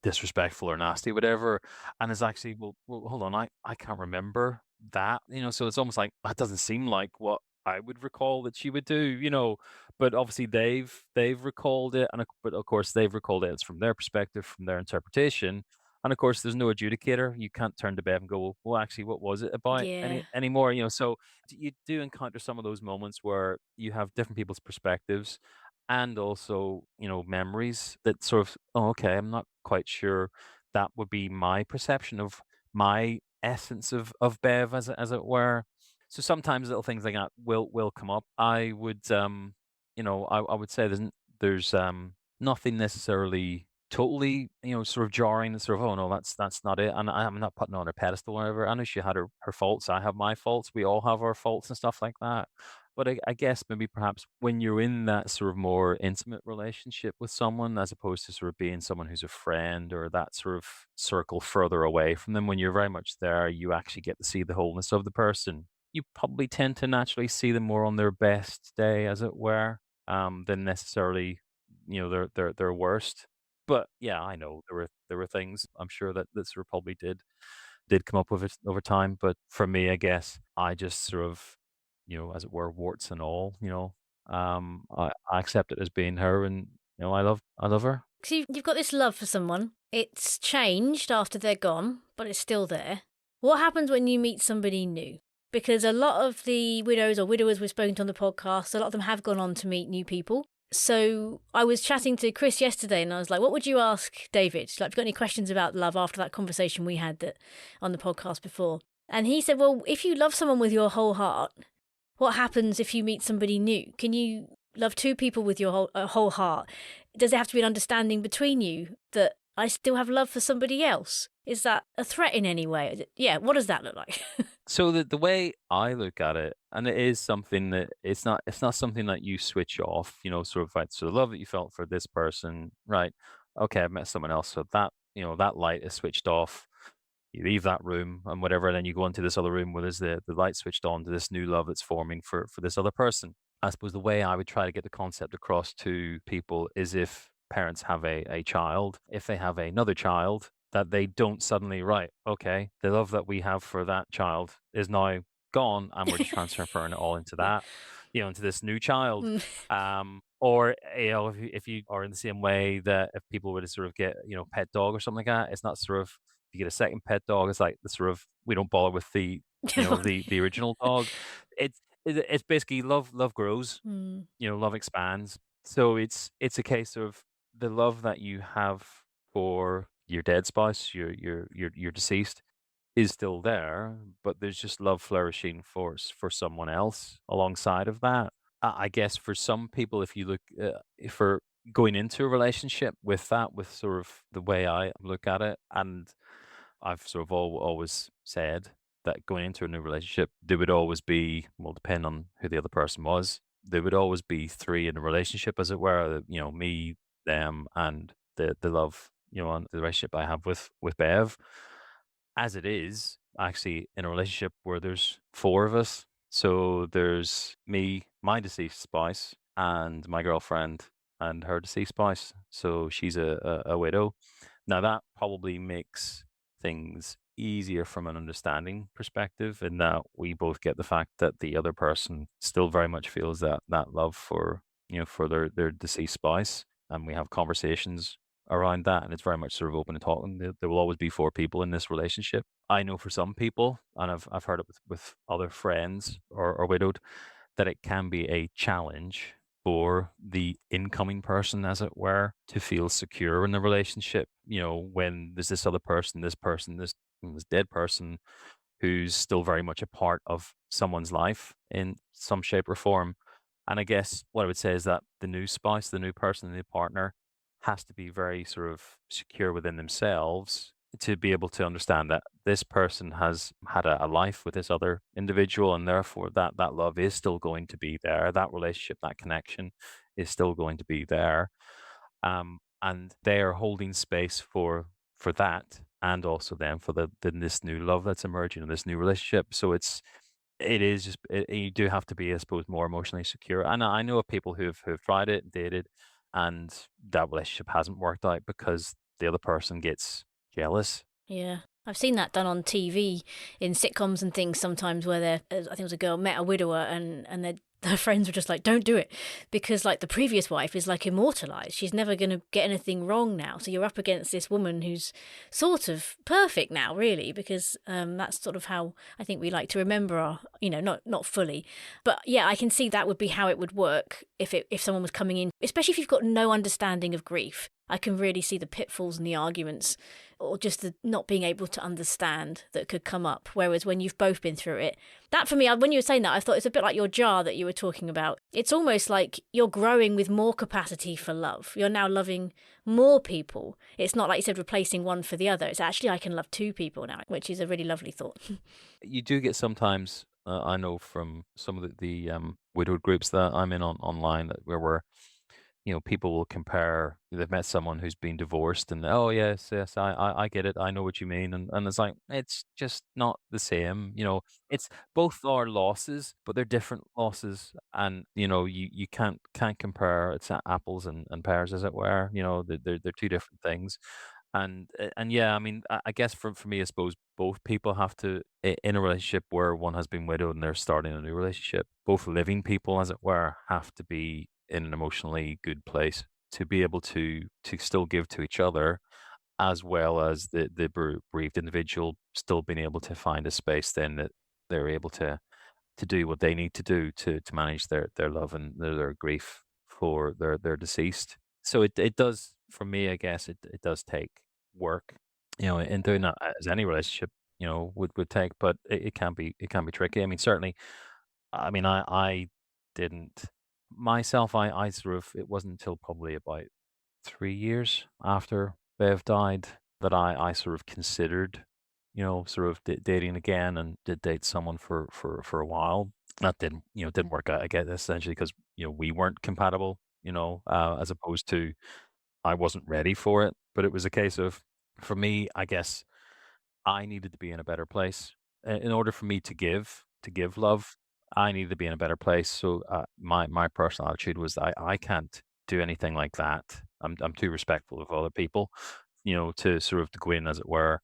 disrespectful or nasty, whatever. And it's actually, well, hold on, I can't remember that, so it's almost like that doesn't seem like what I would recall that she would do, but obviously they've recalled it, but of course they've recalled it. It's from their perspective, from their interpretation, and of course there's no adjudicator. You can't turn to Bev and go, well, actually, what was it about Yeah. anymore? So you do encounter some of those moments where you have different people's perspectives, and also memories that sort of, oh, okay, I'm not quite sure that would be my perception of my essence of Bev, as it were. So sometimes little things like that will come up. I would I would say there's nothing necessarily totally sort of jarring, and sort of, oh no, that's not it. And I'm not putting her on a pedestal or whatever. I know she had her faults. I have my faults. We all have our faults and stuff like that. But I guess maybe perhaps when you're in that sort of more intimate relationship with someone, as opposed to sort of being someone who's a friend or that sort of circle further away from them, when you're very much there, you actually get to see the wholeness of the person. You probably tend to naturally see them more on their best day, as it were, than necessarily, their worst. But yeah, I know there were things I'm sure that sort of probably did come up with it over time. But for me, I guess I just sort of, as it were, warts and all, I accept it as being her, and I love her. So you've got this love for someone. It's changed after they're gone, but it's still there. What happens when you meet somebody new? Because a lot of the widows or widowers we've spoken to on the podcast, a lot of them have gone on to meet new people. So I was chatting to Chris yesterday and I was like, what would you ask David? Like, have you got any questions about love after that conversation we had on the podcast before? And he said, well, if you love someone with your whole heart, what happens if you meet somebody new? Can you love two people with your whole heart? Does there have to be an understanding between you that I still have love for somebody else? Is that a threat in any way? Yeah, what does that look like? So the way I look at it, and it is something that it's not something that you switch off, sort of like, so the love that you felt for this person, right? Okay, I've met someone else, so that that light is switched off. you leave that room and whatever, and then you go into this other room where there's the light switched on to this new love that's forming for this other person. I suppose the way I would try to get the concept across to people is if parents have a child, if they have another child, that they don't suddenly, right, okay, the love that we have for that child is now gone and we're just transferring it all into Yeah. that, into this new child. Mm. Or if you are in the same way that if people were to sort of get pet dog or something like that, it's not sort of if you get a second pet dog, it's like the sort of we don't bother with the the original dog. It's basically love grows, Mm. love expands. So it's a case of the love that you have for your dead spouse, your deceased, is still there, but there's just love flourishing for someone else alongside of that. I guess for some people, if you look for going into a relationship with that, with sort of the way I look at it, and I've sort of always said that going into a new relationship, there would always be, well, depend on who the other person was, there would always be three in a relationship, as it were. Me, them, and the love, and the relationship I have with Bev. As it is, actually, in a relationship where there's four of us, so there's me, my deceased spouse, and my girlfriend and her deceased spouse. So she's a widow. Now that probably makes things easier from an understanding perspective, in that we both get the fact that the other person still very much feels that love for for their deceased spouse, and we have conversations around that, and it's very much sort of open and talking. There will always be four people in this relationship. I know for some people, and I've heard it with other friends or widowed, that it can be a challenge for the incoming person, as it were, to feel secure in the relationship. When there's this other person, this dead person who's still very much a part of someone's life in some shape or form. And I guess what I would say is that the new spouse, the new person, the new partner has to be very sort of secure within themselves to be able to understand that this person has had a life with this other individual, and therefore that love is still going to be there. That relationship, that connection is still going to be there. And they are holding space for that, and also then for this new love that's emerging in this new relationship. So it is just you do have to be, I suppose, more emotionally secure. And I know of people who've tried it, dated, and that relationship hasn't worked out because the other person gets jealous. Yeah. I've seen that done on TV in sitcoms and things sometimes where I think it was a girl met a widower and their friends were just like, don't do it, because like the previous wife is like immortalized. She's never going to get anything wrong now. So you're up against this woman who's sort of perfect now, really, because that's sort of how I think we like to remember our, not fully. But yeah, I can see that would be how it would work if someone was coming in, especially if you've got no understanding of grief. I can really see the pitfalls and the arguments, or just the not being able to understand that could come up. Whereas when you've both been through it, that for me, when you were saying that, I thought it's a bit like your jar that you were talking about. It's almost like you're growing with more capacity for love. You're now loving more people. It's not like you said, replacing one for the other. It's actually, I can love two people now, which is a really lovely thought. You do get sometimes, I know from some of the widowed groups that I'm in online, where we're people will compare. They've met someone who's been divorced, and oh yes, I get it. I know what you mean, and it's like it's just not the same. It's both are losses, but they're different losses, and you can't compare. It's apples and pears, as it were. They're two different things. And yeah, I mean, I guess for me, I suppose both people have to, in a relationship where one has been widowed and they're starting a new relationship, both living people, as it were, have to be in an emotionally good place to be able to still give to each other, as well as the bereaved individual still being able to find a space then that they're able to do what they need to do to manage their love and their grief for their deceased. So it does, for me, I guess it does take work, in doing that, as any relationship, would take, but it can be tricky. I mean, certainly, I mean, I didn't myself, I sort of, it wasn't until probably about 3 years after Bev died that I sort of considered, sort of dating again, and did date someone for a while. That didn't work out, I guess, essentially because, we weren't compatible, as opposed to I wasn't ready for it. But it was a case of, for me, I guess, I needed to be in a better place. In order for me to give love, I needed to be in a better place. So my personal attitude was I can't do anything like that. I'm too respectful of other people, to sort of to go in, as it were,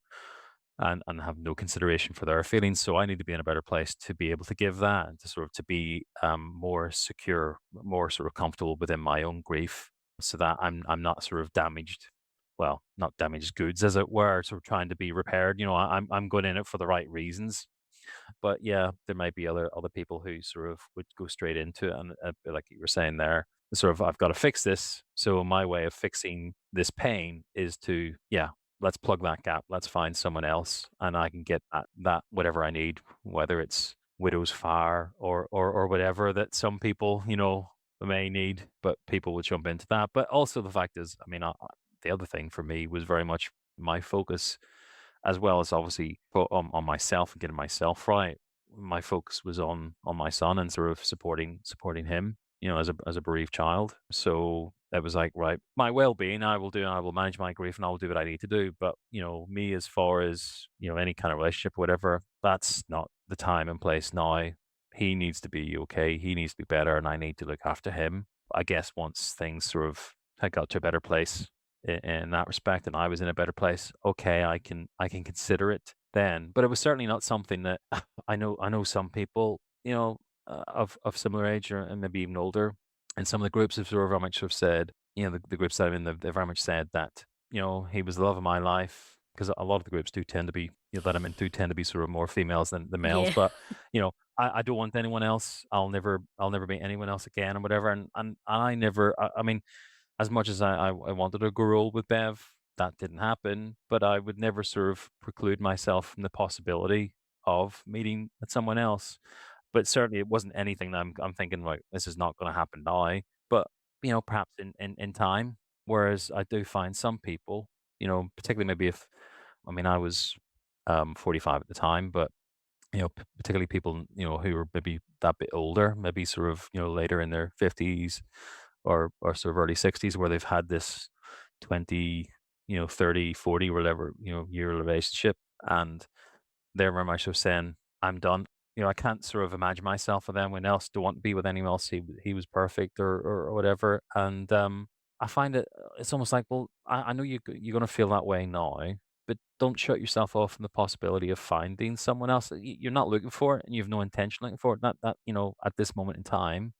and have no consideration for their feelings. So I need to be in a better place to be able to give that, and to sort of to be more secure, more sort of comfortable within my own grief, so that I'm not sort of damaged. Well, not damaged goods, as it were, sort of trying to be repaired. I'm going in it for the right reasons. But yeah, there might be other people who sort of would go straight into it, and like you were saying there, sort of I've got to fix this. So my way of fixing this pain is to, yeah, let's plug that gap. Let's find someone else, and I can get that whatever I need, whether it's widow's fire or whatever that some people may need, but people would jump into that. But also the fact is, I mean, the other thing for me was very much my focus, as well as obviously on myself and getting myself right. My focus was on my son and sort of supporting him, as a bereaved child. So it was like, right, my well-being, I will manage my grief, and I will do what I need to do. But me, as far as any kind of relationship or whatever, that's not the time and place now. He needs to be okay. He needs to be better, and I need to look after him. I guess once things sort of had got to a better place in that respect, and I was in a better place, okay, I can consider it then. But it was certainly not something that I know some people, of similar age, and maybe even older, and some of the groups have sort of very much sort of said, the groups that I'm in, they've very much said that, he was the love of my life, because a lot of the groups do tend to be, that I'm in, do tend to be sort of more females than the males. Yeah. But I don't want anyone else. I'll never meet anyone else again, or whatever. And I never. I mean, as much as I wanted to grow old with Bev, that didn't happen. But I would never sort of preclude myself from the possibility of meeting someone else. But certainly, it wasn't anything that I'm thinking, like, this is not going to happen now. But perhaps in time. Whereas I do find some people, particularly maybe if, I mean, I was 45 at the time, but particularly people, who were maybe that bit older, maybe sort of, later in their 50s, or sort of early 60s, where they've had this 20, 30, 40, whatever, year relationship. And they're very much so saying, I'm done. I can't sort of imagine myself with anyone else. Don't want to be with anyone else. He was perfect, or whatever. And I find it's almost like, well, I know you're going to feel that way now, but don't shut yourself off from the possibility of finding someone else. You're not looking for it, and you have no intention looking for it. Not that, at this moment in time,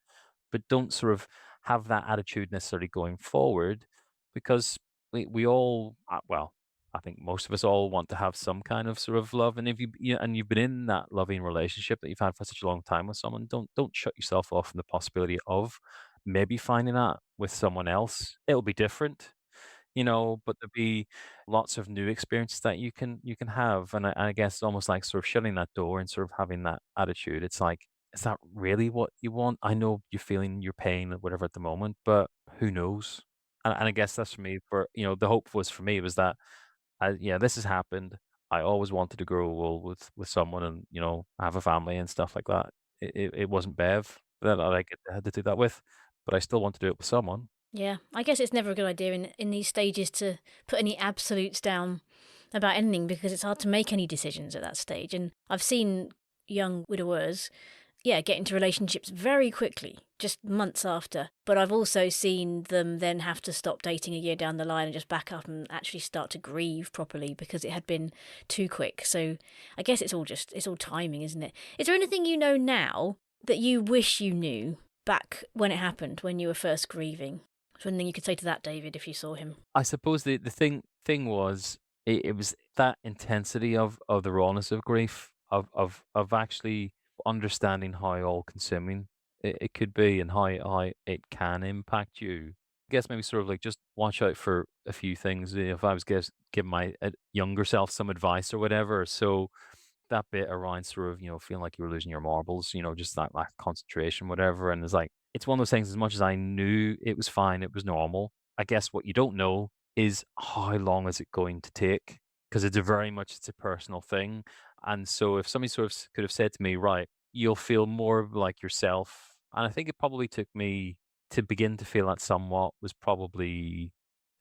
but don't sort of have that attitude necessarily going forward, because we all, well, I think most of us all want to have some kind of sort of love. And if and you've been in that loving relationship that you've had for such a long time with someone, don't shut yourself off from the possibility of maybe finding that with someone else. It'll be different, but there'll be lots of new experiences that you can have. And I guess almost like sort of shutting that door and sort of having that attitude. It's like, is that really what you want? I know you're feeling your pain or whatever at the moment, but who knows? And I guess that's for me. For the hope was for me was that, yeah, this has happened. I always wanted to grow old with someone, and have a family and stuff like that. It wasn't Bev that I had to do that with, but I still want to do it with someone. Yeah, I guess it's never a good idea in these stages to put any absolutes down about anything, because it's hard to make any decisions at that stage. And I've seen young widowers, yeah, get into relationships very quickly, just months after. But I've also seen them then have to stop dating a year down the line and just back up and actually start to grieve properly because it had been too quick. So I guess it's all timing, isn't it? Is there anything you know now that you wish you knew back when it happened, when you were first grieving? Is there anything you could say to that, David, if you saw him? I suppose the thing was, it was that intensity of the rawness of grief, of actually understanding how all consuming it could be, and how it can impact you. I guess maybe sort of like just watch out for a few things. If I was give my younger self some advice or whatever, so that bit around sort of, feeling like you were losing your marbles, just that lack of concentration, whatever. And it's like, it's one of those things, as much as I knew it was fine, it was normal. I guess what you don't know is how long is it going to take, because it's a personal thing. And so if somebody sort of could have said to me, right, you'll feel more like yourself. And I think it probably took me to begin to feel that somewhat was probably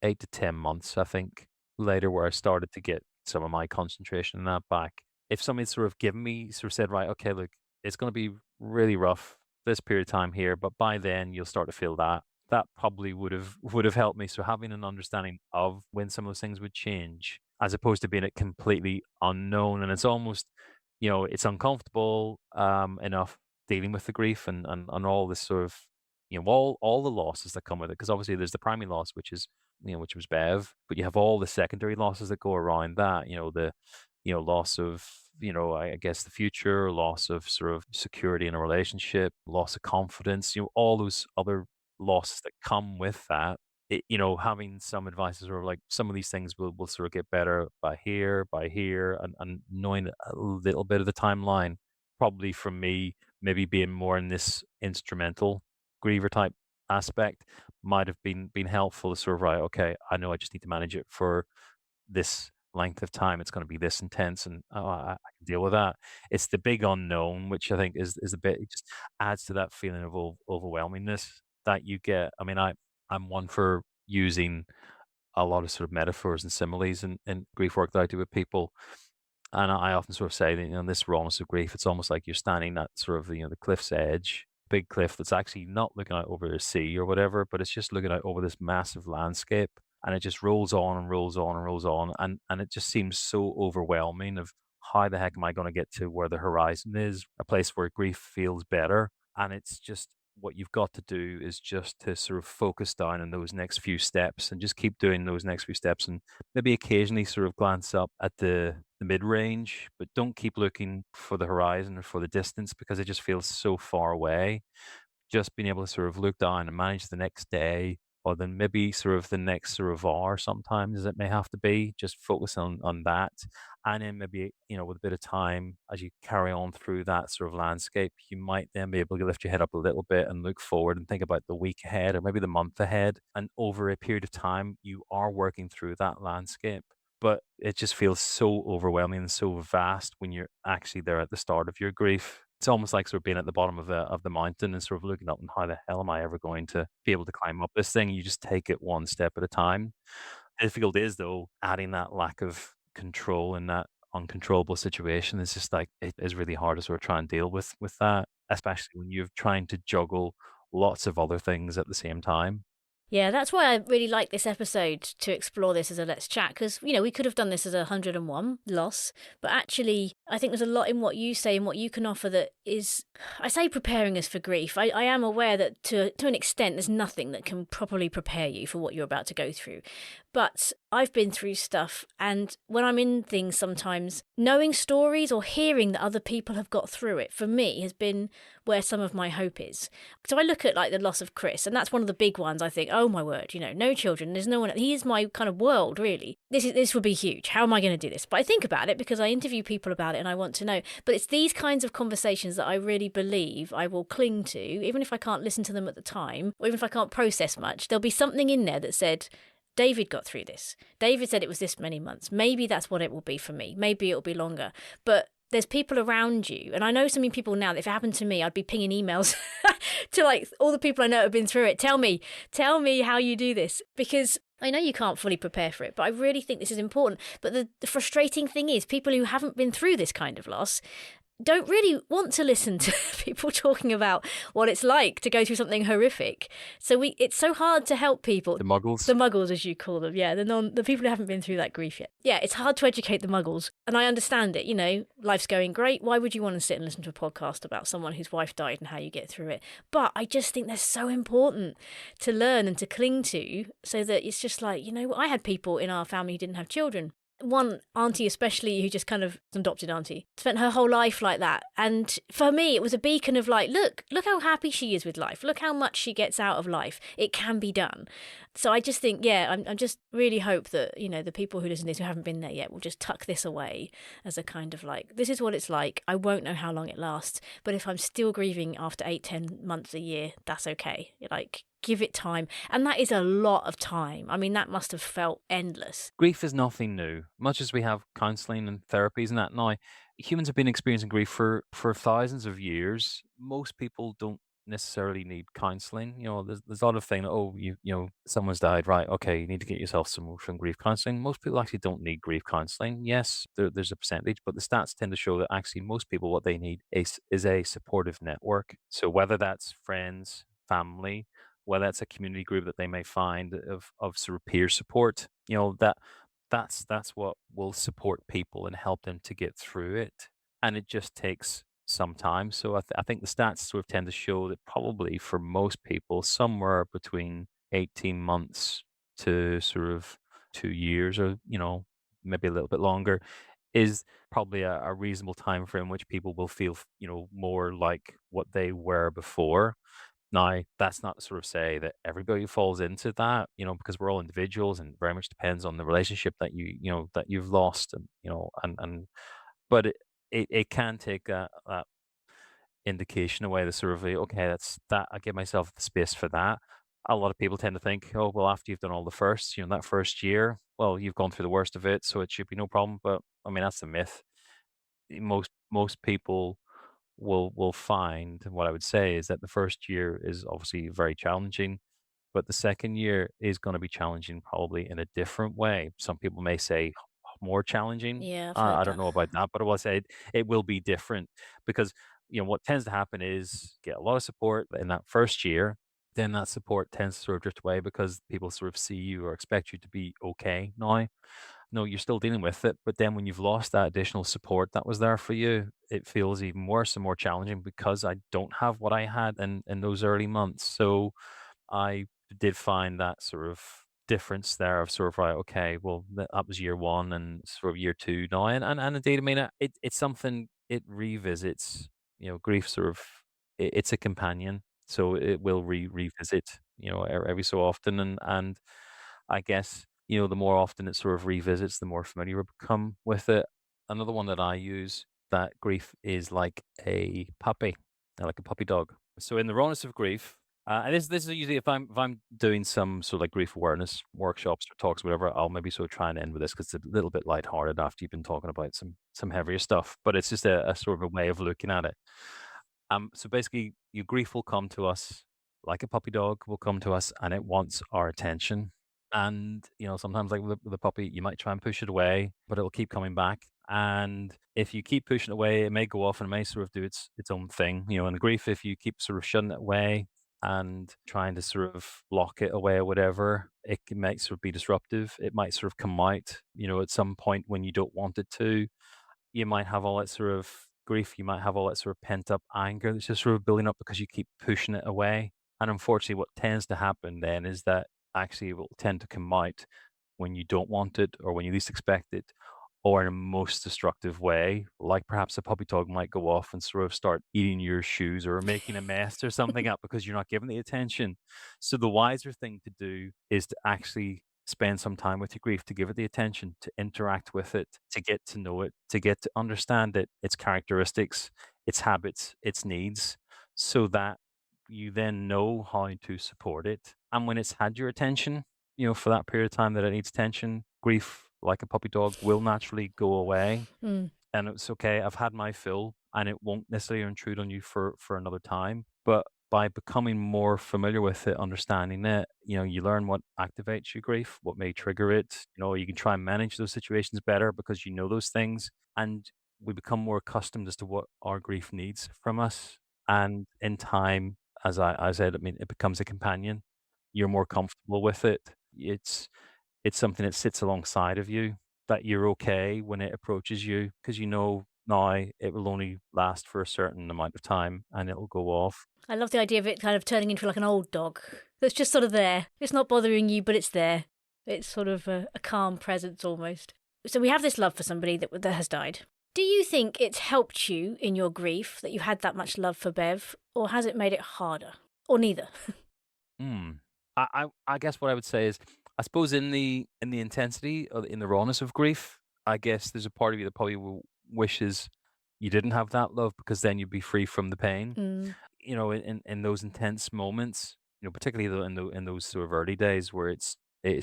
8 to 10 months, I think, later, where I started to get some of my concentration in that back. If somebody sort of given me, sort of said, right, okay, look, it's going to be really rough this period of time here, but by then you'll start to feel that. That probably would have helped me. So having an understanding of when some of those things would change, as opposed to being it completely unknown, and it's almost, it's uncomfortable enough dealing with the grief and all this sort of, all the losses that come with it. Because obviously there's the primary loss, which is, which was Bev, but you have all the secondary losses that go around that. The loss of, I guess the future, loss of sort of security in a relationship, loss of confidence, all those other losses that come with that. Having some advices or like some of these things will sort of get better by here, and knowing a little bit of the timeline, probably from me, maybe being more in this instrumental griever type aspect might have been helpful to sort of, right, okay, I know I just need to manage it for this length of time. It's going to be this intense, and I can deal with that. It's the big unknown, which I think is a bit, it just adds to that feeling of overwhelmingness that you get. I mean, I'm one for using a lot of sort of metaphors and similes in grief work that I do with people. And I often sort of say that, this rawness of grief, it's almost like you're standing at sort of, the cliff's edge, big cliff that's actually not looking out over the sea or whatever, but it's just looking out over this massive landscape. And it just rolls on and rolls on and rolls on. And it just seems so overwhelming of how the heck am I going to get to where the horizon is, a place where grief feels better. And it's just, what you've got to do is just to sort of focus down on those next few steps and just keep doing those next few steps, and maybe occasionally sort of glance up at the mid range, but don't keep looking for the horizon or for the distance, because it just feels so far away. Just being able to sort of look down and manage the next day, or then maybe sort of the next sort of hour, sometimes it may have to be, just focus on that. And then maybe, with a bit of time, as you carry on through that sort of landscape, you might then be able to lift your head up a little bit and look forward and think about the week ahead or maybe the month ahead. And over a period of time, you are working through that landscape. But it just feels so overwhelming and so vast when you're actually there at the start of your grief. It's almost like sort of being at the bottom of the mountain and sort of looking up, and how the hell am I ever going to be able to climb up this thing? You just take it one step at a time. Difficult is, though, adding that lack of control in that uncontrollable situation is just like, it is really hard to sort of try and deal with that, especially when you're trying to juggle lots of other things at the same time. Yeah, that's why I really like this episode, to explore this as a Let's Chat, because, we could have done this as a 101 loss, but actually, I think there's a lot in what you say and what you can offer that is, I say, preparing us for grief. I am aware that to an extent, there's nothing that can properly prepare you for what you're about to go through. But I've been through stuff, and when I'm in things sometimes, knowing stories or hearing that other people have got through it, for me, has been where some of my hope is. So I look at like the loss of Chris, and that's one of the big ones. I think, oh my word, no children, there's no one, he is my kind of world, really. This would be huge. How am I going to do this? But I think about it because I interview people about it and I want to know. But it's these kinds of conversations that I really believe I will cling to, even if I can't listen to them at the time, or even if I can't process much. There'll be something in there that said, David got through this. David said it was this many months. Maybe that's what it will be for me. Maybe it'll be longer. But there's people around you. And I know so many people now that if it happened to me, I'd be pinging emails to like all the people I know have been through it. Tell me how you do this. Because I know you can't fully prepare for it, but I really think this is important. But the frustrating thing is people who haven't been through this kind of loss don't really want to listen to people talking about what it's like to go through something horrific. So it's so hard to help people. The muggles. The muggles, as you call them. Yeah, the people who haven't been through that grief yet. Yeah, it's hard to educate the muggles. And I understand it, life's going great. Why would you want to sit and listen to a podcast about someone whose wife died and how you get through it? But I just think they're so important to learn and to cling to, so that it's just like, I had people in our family who didn't have children. One auntie especially, who just kind of adopted auntie, spent her whole life like that. And for me, it was a beacon of like, look how happy she is with life. Look how much she gets out of life. It can be done. So I just think, I'm just really hope that, the people who listen to this who haven't been there yet will just tuck this away as a kind of like, this is what it's like. I won't know how long it lasts. But if I'm still grieving after 8-10 months a year, that's okay. Like, give it time. And that is a lot of time. I mean, that must have felt endless. Grief is nothing new. Much as we have counselling and therapies and that now, humans have been experiencing grief for thousands of years. Most people don't necessarily need counseling. There's a lot of thing. Oh, someone's died, right? Okay, you need to get yourself some grief counseling. Most people actually don't need grief counseling. Yes, there's a percentage, but the stats tend to show that actually most people what they need is a supportive network. So whether that's friends, family, whether it's a community group that they may find of sort of peer support, that's what will support people and help them to get through it. And it just takes some time. So I think the stats sort of tend to show that probably for most people, somewhere between 18 months to sort of 2 years, or maybe a little bit longer, is probably a reasonable time frame in which people will feel more like what they were before. Now, that's not to sort of say that everybody falls into that, because we're all individuals and very much depends on the relationship that that you've lost, and but it can take that indication away, the sort of okay, that's that, I give myself the space for that. A lot of people tend to think, oh well, after you've done all the first, that first year, well, you've gone through the worst of it, so it should be no problem. But I mean, that's a myth. Most people will find, what I would say is that the first year is obviously very challenging, but the second year is going to be challenging, probably in a different way. Some people may say more challenging. Yeah, I've heard I don't that. know about that, but I will say it will be different, because what tends to happen is get a lot of support in that first year. Then that support tends to sort of drift away because people sort of see you or expect you to be okay now. No, you're still dealing with it, but then when you've lost that additional support that was there for you, it feels even worse and more challenging because I don't have what I had in those early months. So I did find that sort of difference there of sort of, right, okay, well, that was year one and sort of year two now. And indeed, I mean, it's something it revisits, grief sort of, it's a companion. So it will revisit, every so often. And I guess, the more often it sort of revisits, the more familiar we become with it. Another one that I use, that grief is like a puppy, like a puppy dog. So in the rawness of grief, and this is usually if I'm doing some sort of like grief awareness workshops or talks, whatever, I'll maybe sort of try and end with this because it's a little bit lighthearted after you've been talking about some heavier stuff. But it's just a sort of a way of looking at it. So basically, your grief will come to us like a puppy dog will come to us, and it wants our attention. And sometimes like with the puppy, you might try and push it away, but it'll keep coming back. And if you keep pushing it away, it may go off and it may sort of do its own thing. In grief, if you keep sort of shunning it away and trying to sort of lock it away or whatever, might sort of be disruptive. It might sort of come out, at some point when you don't want it to. You might have all that sort of grief, you might have all that sort of pent up anger that's just sort of building up because you keep pushing it away. And unfortunately, what tends to happen then is that actually it will tend to come out when you don't want it or when you least expect it, or in a most destructive way, like perhaps a puppy dog might go off and sort of start eating your shoes or making a mess or something up because you're not giving the attention. So the wiser thing to do is to actually spend some time with your grief, to give it the attention, to interact with it, to get to know it, to get to understand it, its characteristics, its habits, its needs, so that you then know how to support it. And when it's had your attention, for that period of time that it needs attention, grief, like a puppy dog, will naturally go away. Mm. And it's okay. I've had my fill, and it won't necessarily intrude on you for another time. But by becoming more familiar with it, understanding it, you learn what activates your grief, what may trigger it. You can try and manage those situations better because you know those things, and we become more accustomed as to what our grief needs from us. And in time, as I said, I mean, it becomes a companion. You're more comfortable with it. It's something that sits alongside of you, that you're okay when it approaches you because now it will only last for a certain amount of time and it'll go off. I love the idea of it kind of turning into like an old dog that's just sort of there. It's not bothering you, but it's there. It's sort of a calm presence almost. So we have this love for somebody that has died. Do you think it's helped you in your grief that you had that much love for Bev, or has it made it harder? Or neither? Hmm. I guess what I would say is, I suppose in the intensity or in the rawness of grief, I guess there's a part of you that probably wishes you didn't have that love because then you'd be free from the pain. Mm. In those intense moments, particularly in those sort of early days where it's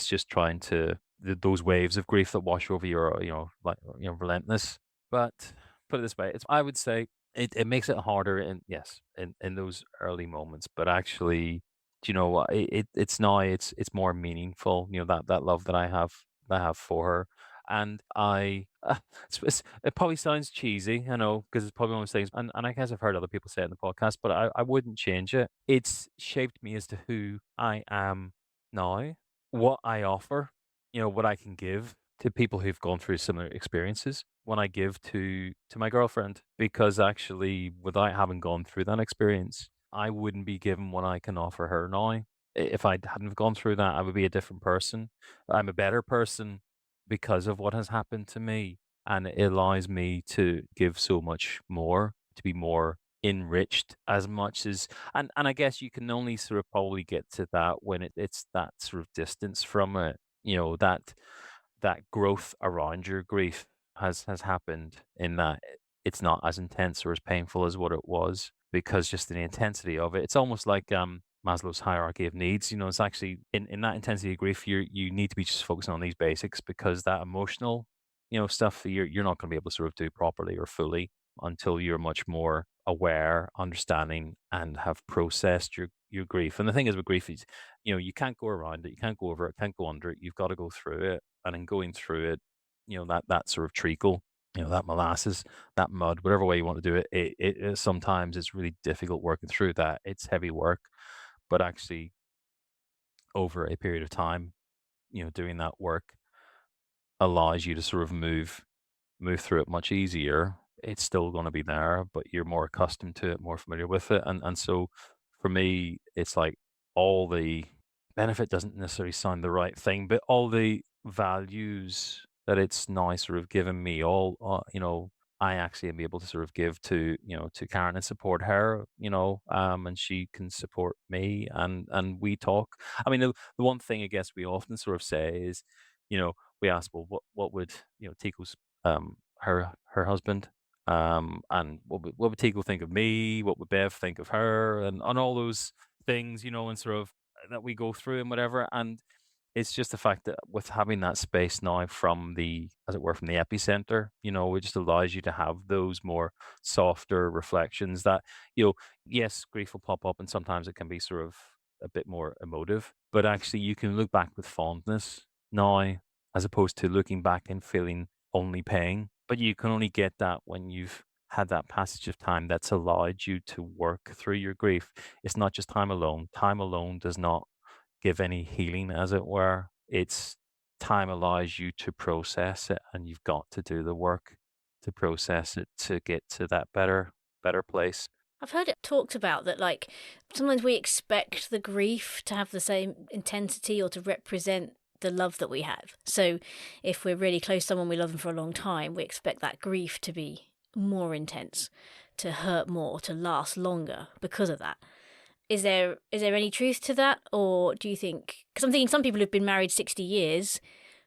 just trying to those waves of grief that wash over you are like relentless. But put it this way, I would say it makes it harder in yes, in those early moments, but actually, do you know what? It's now it's more meaningful, that love that I have for her. And it probably sounds cheesy, I know, because it's probably one of those things, and I guess I've heard other people say it in the podcast, but I wouldn't change it. It's shaped me as to who I am now, what I offer, what I can give to people who've gone through similar experiences when I give to my girlfriend, because actually without having gone through that experience, I wouldn't be given what I can offer her now. If I hadn't have gone through that, I would be a different person. I'm a better person because of what has happened to me, and it allows me to give so much more, to be more enriched as much as, and I guess you can only sort of probably get to that when it's that sort of distance from it, that growth around your grief has happened in that it's not as intense or as painful as what it was, because just in the intensity of it, it's almost like Maslow's hierarchy of needs. It's actually in that intensity of grief, you need to be just focusing on these basics, because that emotional, stuff you're not going to be able to sort of do properly or fully until you're much more aware, understanding, and have processed your grief. And the thing is with grief is, you can't go around it, you can't go over it, can't go under it. You've got to go through it, and in going through it, that sort of treacle, that molasses, that mud, whatever way you want to do it, it sometimes it's really difficult working through that. It's heavy work, but actually over a period of time, doing that work allows you to sort of move through it much easier. It's still going to be there, but you're more accustomed to it, more familiar with it. And so for me, it's like all the benefit doesn't necessarily sound the right thing, but all the values that it's now sort of given me, I actually am able to sort of give to Karen and support her, and she can support me, and we talk. I mean, the one thing I guess we often sort of say is, you know, we ask, well, what would, Tico's her husband, and what would Tico think of me? What would Bev think of her? And all those things, and sort of that we go through and whatever. And it's just the fact that with having that space now from as it were, from the epicenter, it just allows you to have those more softer reflections that, yes, grief will pop up and sometimes it can be sort of a bit more emotive, but actually you can look back with fondness now, as opposed to looking back and feeling only pain. But you can only get that when you've had that passage of time that's allowed you to work through your grief. It's not just time alone. Time alone does not give any healing, as it were. It's time allows you to process it, and you've got to do the work to process it to get to that better place. I've heard it talked about that, like, sometimes we expect the grief to have the same intensity or to represent the love that we have. So if we're really close to someone, we love them for a long time, we expect that grief to be more intense, to hurt more, to last longer because of that. Is there any truth to that, or do you think? Because I'm thinking some people who've been married 60 years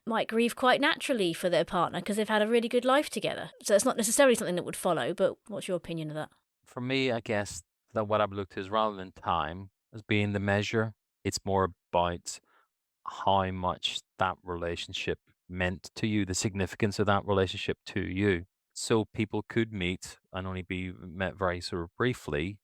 might grieve quite naturally for their partner because they've had a really good life together. So it's not necessarily something that would follow. But what's your opinion of that? For me, I guess that what I've looked is rather than time as being the measure, it's more about how much that relationship meant to you, the significance of that relationship to you. So people could meet and only be met very sort of briefly,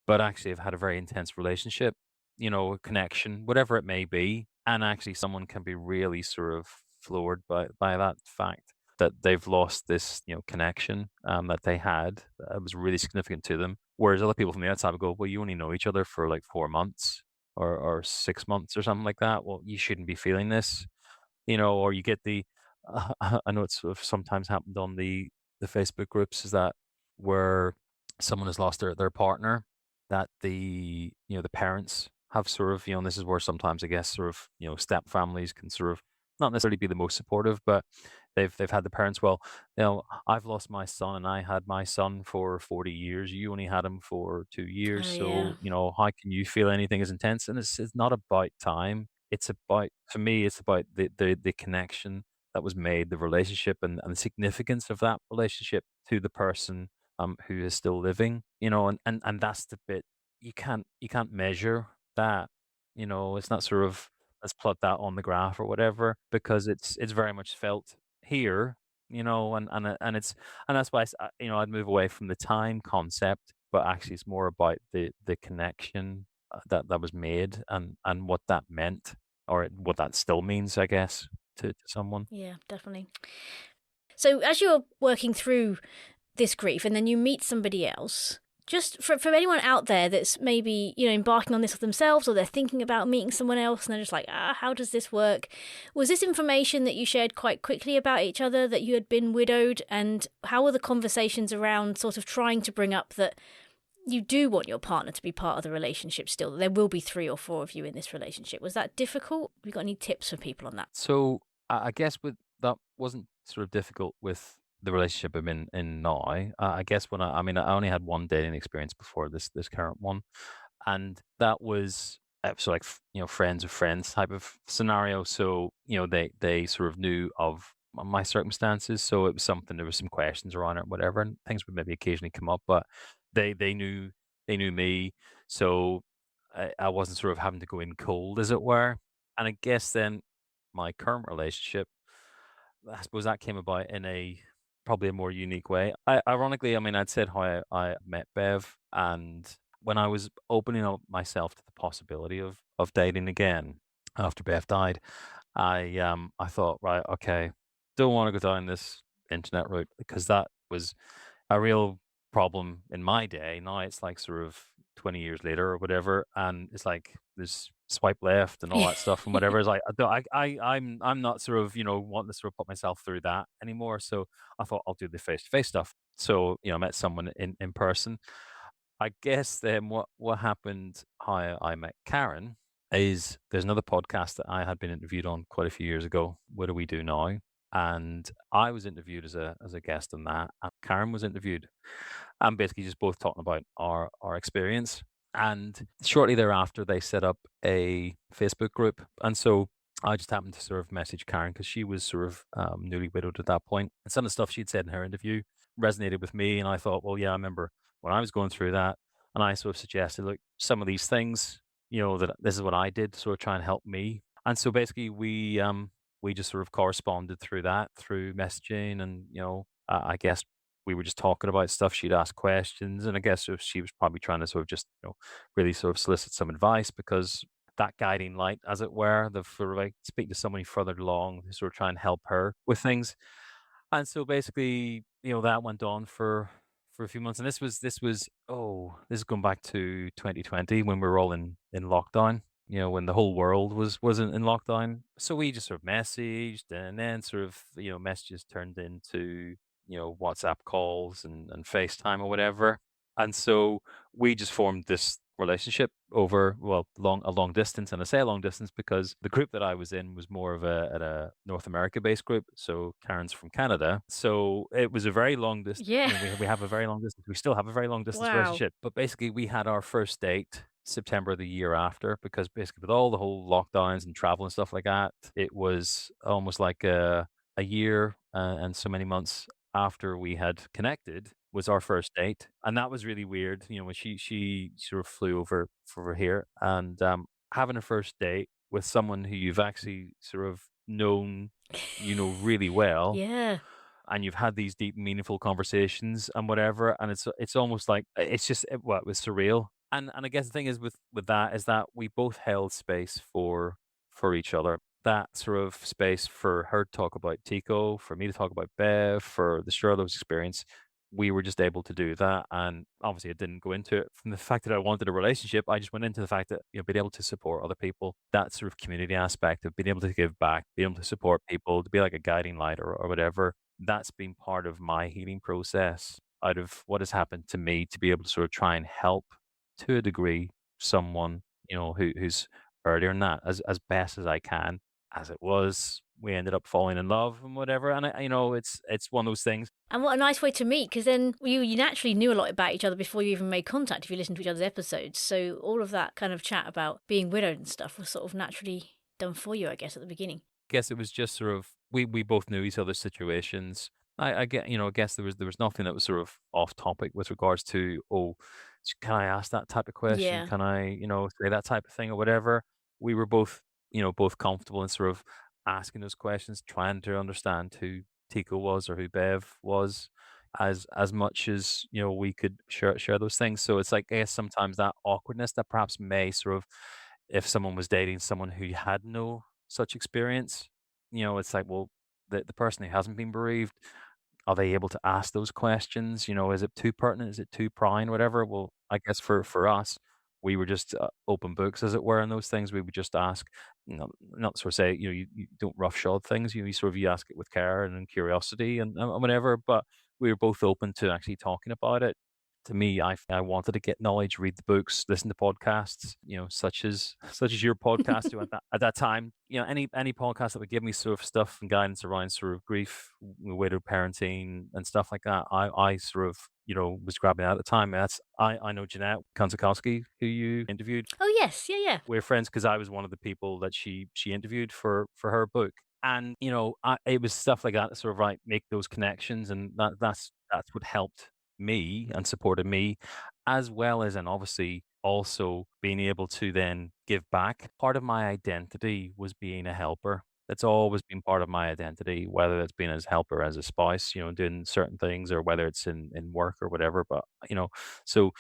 but actually have had a very intense relationship, a connection, whatever it may be. And actually someone can be really sort of floored by that fact that they've lost this, connection that they had that was really significant to them. Whereas other people from the outside would go, well, you only know each other for like 4 months or 6 months or something like that. Well, you shouldn't be feeling this, or you get I know it's sort of sometimes happened on the Facebook groups, is that where someone has lost their partner, that the parents have sort of, and this is where sometimes I guess sort of, step families can sort of not necessarily be the most supportive, but they've had the parents, well, I've lost my son and I had my son for 40 years. You only had him for 2 years. Oh So, yeah. how can you feel anything as intense? And it's not about time. It's about, for me, it's about the connection that was made, the relationship, and the significance of that relationship to the person who is still living, and that's the bit you can't measure that, it's not sort of let's plot that on the graph or whatever, because it's very much felt here, and that's why I'd move away from the time concept, but actually it's more about the connection that was made and what that meant, or what that still means, I guess, to someone. Yeah, definitely. So as you're working through this grief and then you meet somebody else, just for anyone out there that's maybe, embarking on this for themselves, or they're thinking about meeting someone else and they're just like, how does this work? Was this information that you shared quite quickly about each other, that you had been widowed? And how were the conversations around sort of trying to bring up that you do want your partner to be part of the relationship still, that there will be 3 or 4 of you in this relationship? Was that difficult? Have you got any tips for people on that? So I guess with that wasn't sort of difficult with the relationship I'm in now. I guess I only had one dating experience before this current one, and that was so like friends of friends type of scenario. So they sort of knew of my circumstances, so it was something. There was some questions around it, whatever, and things would maybe occasionally come up, but they knew me, so I wasn't sort of having to go in cold, as it were. And I guess then my current relationship, I suppose that came about in a probably a more unique way. Ironically, I'd said how I met Bev, and when I was opening up myself to the possibility of dating again after Bev died, I thought, right, okay, don't want to go down this internet route, because that was a real problem in my day. Now it's like sort of 20 years later or whatever, and it's like there's swipe left and all that stuff and whatever. It's like I don't, I'm not sort of wanting to sort of put myself through that anymore. So I thought I'll do the face to face stuff. So I met someone in person. I guess then what happened, how I met Karen, is there's another podcast that I had been interviewed on quite a few years ago. What do we do now? And I was interviewed as a guest on that, and Karen was interviewed, and basically just both talking about our experience. And shortly thereafter, they set up a Facebook group, and so I just happened to sort of message Karen because she was sort of newly widowed at that point, and some of the stuff she'd said in her interview resonated with me, and I thought, well, yeah, I remember when I was going through that, and I sort of suggested, look, some of these things, that this is what I did to sort of try and help me. And so basically we just sort of corresponded through that, through messaging, and I guess we were just talking about stuff. She'd ask questions, and I guess she was probably trying to sort of just really sort of solicit some advice, because that guiding light, as it were, the sort of like speak to somebody further along to sort of try and help her with things. And so basically, that went on for a few months, and this is going back to 2020, when we were all in lockdown. When the whole world was in lockdown. So we just sort of messaged, and then sort of messages turned into WhatsApp calls and FaceTime or whatever. And so we just formed this relationship over, well, a long distance. And I say a long distance because the group that I was in was more of a North America based group. So Karen's from Canada. So it was a very long distance. Yeah. We have a very long distance. We still have a very long distance Wow. relationship. But basically we had our first date September the year after, because basically with all the whole lockdowns and travel and stuff like that, it was almost like a year and so many months after we had connected was our first date. And that was really weird, when she sort of flew over here, and having a first date with someone who you've actually sort of known really well, Yeah. and you've had these deep meaningful conversations and whatever, and it's almost like it's just it was surreal. And I guess the thing is with that is that we both held space for each other. That sort of space for her to talk about Tico, for me to talk about Bev, for the share those experience. We were just able to do that. And obviously I didn't go into it from the fact that I wanted a relationship. I just went into the fact that, being able to support other people, that sort of community aspect of being able to give back, being able to support people, to be like a guiding light or whatever, that's been part of my healing process out of what has happened to me, to be able to sort of try and help to a degree someone, who's earlier than that, as best as I can. As it was, we ended up falling in love and whatever. And it's one of those things. And what a nice way to meet, because then you naturally knew a lot about each other before you even made contact, if you listened to each other's episodes. So all of that kind of chat about being widowed and stuff was sort of naturally done for you, I guess, at the beginning. I guess it was just sort of we both knew each other's situations. I get I guess there was nothing that was sort of off topic with regards to, oh, can I ask that type of question? Yeah. Can I say that type of thing or whatever? We were both both comfortable in sort of asking those questions, trying to understand who Tico was or who Bev was, as much as we could share those things. So it's like, I guess sometimes that awkwardness that perhaps may sort of, if someone was dating someone who had no such experience, it's like, well, the person who hasn't been bereaved, are they able to ask those questions? Is it too pertinent? Is it too prying? Whatever. Well, I guess for us, we were just open books, as it were, and those things. We would just ask, not sort of say, you don't roughshod things. You ask it with care and curiosity and whatever. But we were both open to actually talking about it. To me, I wanted to get knowledge, read the books, listen to podcasts, such as your podcast. At that time, any podcast that would give me sort of stuff and guidance around sort of grief, widow parenting, and stuff like that. I sort of was grabbing at the time. I know Jeanette Konzakowski, who you interviewed. Oh yes, yeah. We're friends because I was one of the people that she interviewed for her book. And it was stuff like that sort of like make those connections, and that's what helped me and supported me, as well as, and obviously also being able to then give back. Part of my identity was being a helper. That's always been part of my identity, whether it's been as helper, as a spouse, doing certain things, or whether it's in work or whatever. But so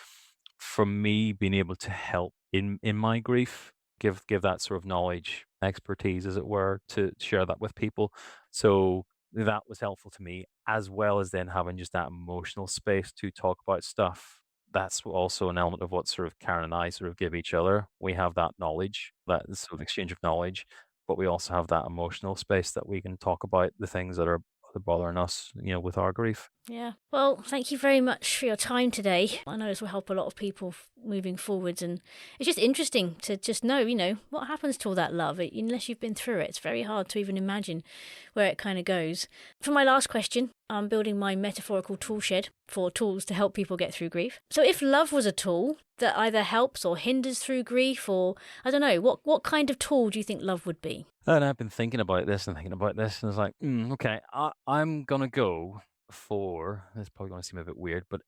for me, being able to help in my grief, give that sort of knowledge, expertise, as it were, to share that with people. So that was helpful to me, as well as then having just that emotional space to talk about stuff. That's also an element of what sort of Karen and I sort of give each other. We have that knowledge, that sort of exchange of knowledge, but we also have that emotional space that we can talk about the things that are bothering us, with our grief. Yeah. Well, thank you very much for your time today. I know this will help a lot of people moving forwards, and it's just interesting to just know, what happens to all that love. Unless you've been through it, it's very hard to even imagine where it kind of goes. For my last question, I'm building my metaphorical tool shed for tools to help people get through grief. So if love was a tool that either helps or hinders through grief, or I don't know, what kind of tool do you think love would be? And I've been thinking about this, and it's like, okay, I'm going to go for, it's probably going to seem a bit weird, but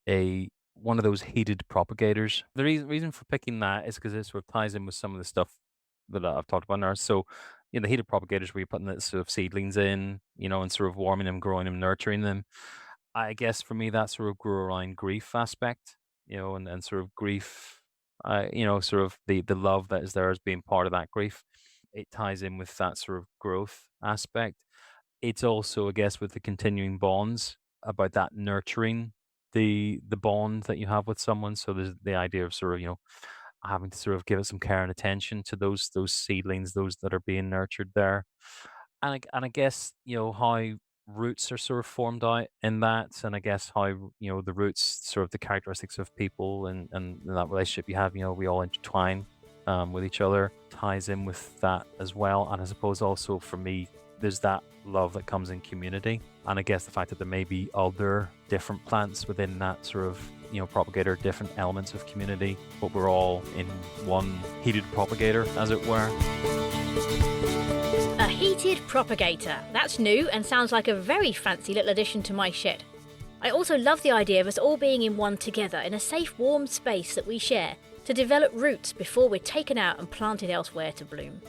one of those heated propagators. The reason for picking that is because it sort of ties in with some of the stuff that I've talked about now. So, the heated propagators, where you're putting the sort of seedlings in, and sort of warming them, growing them, nurturing them. I guess for me, that sort of grew around grief aspect, and sort of grief, sort of the love that is there as being part of that grief. It ties in with that sort of growth aspect. It's also, I guess, with the continuing bonds, about that nurturing the bond that you have with someone. So there's the idea of sort of, having to sort of give it some care and attention to those seedlings, those that are being nurtured there. And I guess, how roots are sort of formed out in that, and I guess how, the roots, sort of the characteristics of people and that relationship you have, we all intertwine with each other, ties in with that as well. And I suppose also for me, there's that love that comes in community, and I guess the fact that there may be other different plants within that sort of propagator, different elements of community, but we're all in one heated propagator, as it were. A heated propagator. That's new and sounds like a very fancy little addition to my shed. I also love the idea of us all being in one together, in a safe, warm space that we share, to develop roots before we're taken out and planted elsewhere to bloom.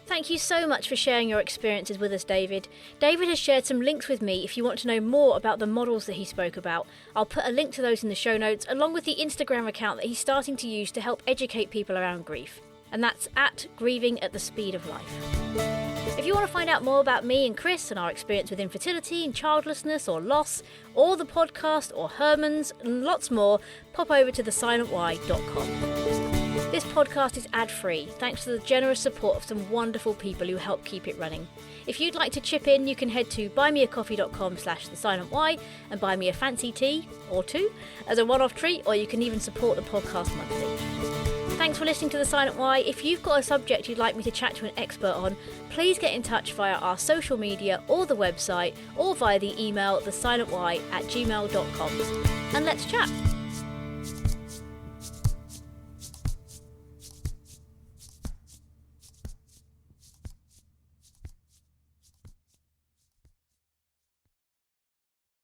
Thank you so much for sharing your experiences with us, David. David has shared some links with me if you want to know more about the models that he spoke about. I'll put a link to those in the show notes, along with the Instagram account that he's starting to use to help educate people around grief. And that's at Grieving at the Speed of Life. If you want to find out more about me and Chris and our experience with infertility and childlessness or loss, or the podcast or Herman's and lots more, pop over to thesilentwhy.com. This podcast is ad-free, thanks to the generous support of some wonderful people who help keep it running. If you'd like to chip in, you can head to buymeacoffee.com/thesilentwhy and buy me a fancy tea, or two, as a one-off treat, or you can even support the podcast monthly. Thanks for listening to The Silent Why. If you've got a subject you'd like me to chat to an expert on, please get in touch via our social media or the website, or via the email thesilentwhy@gmail.com. And let's chat.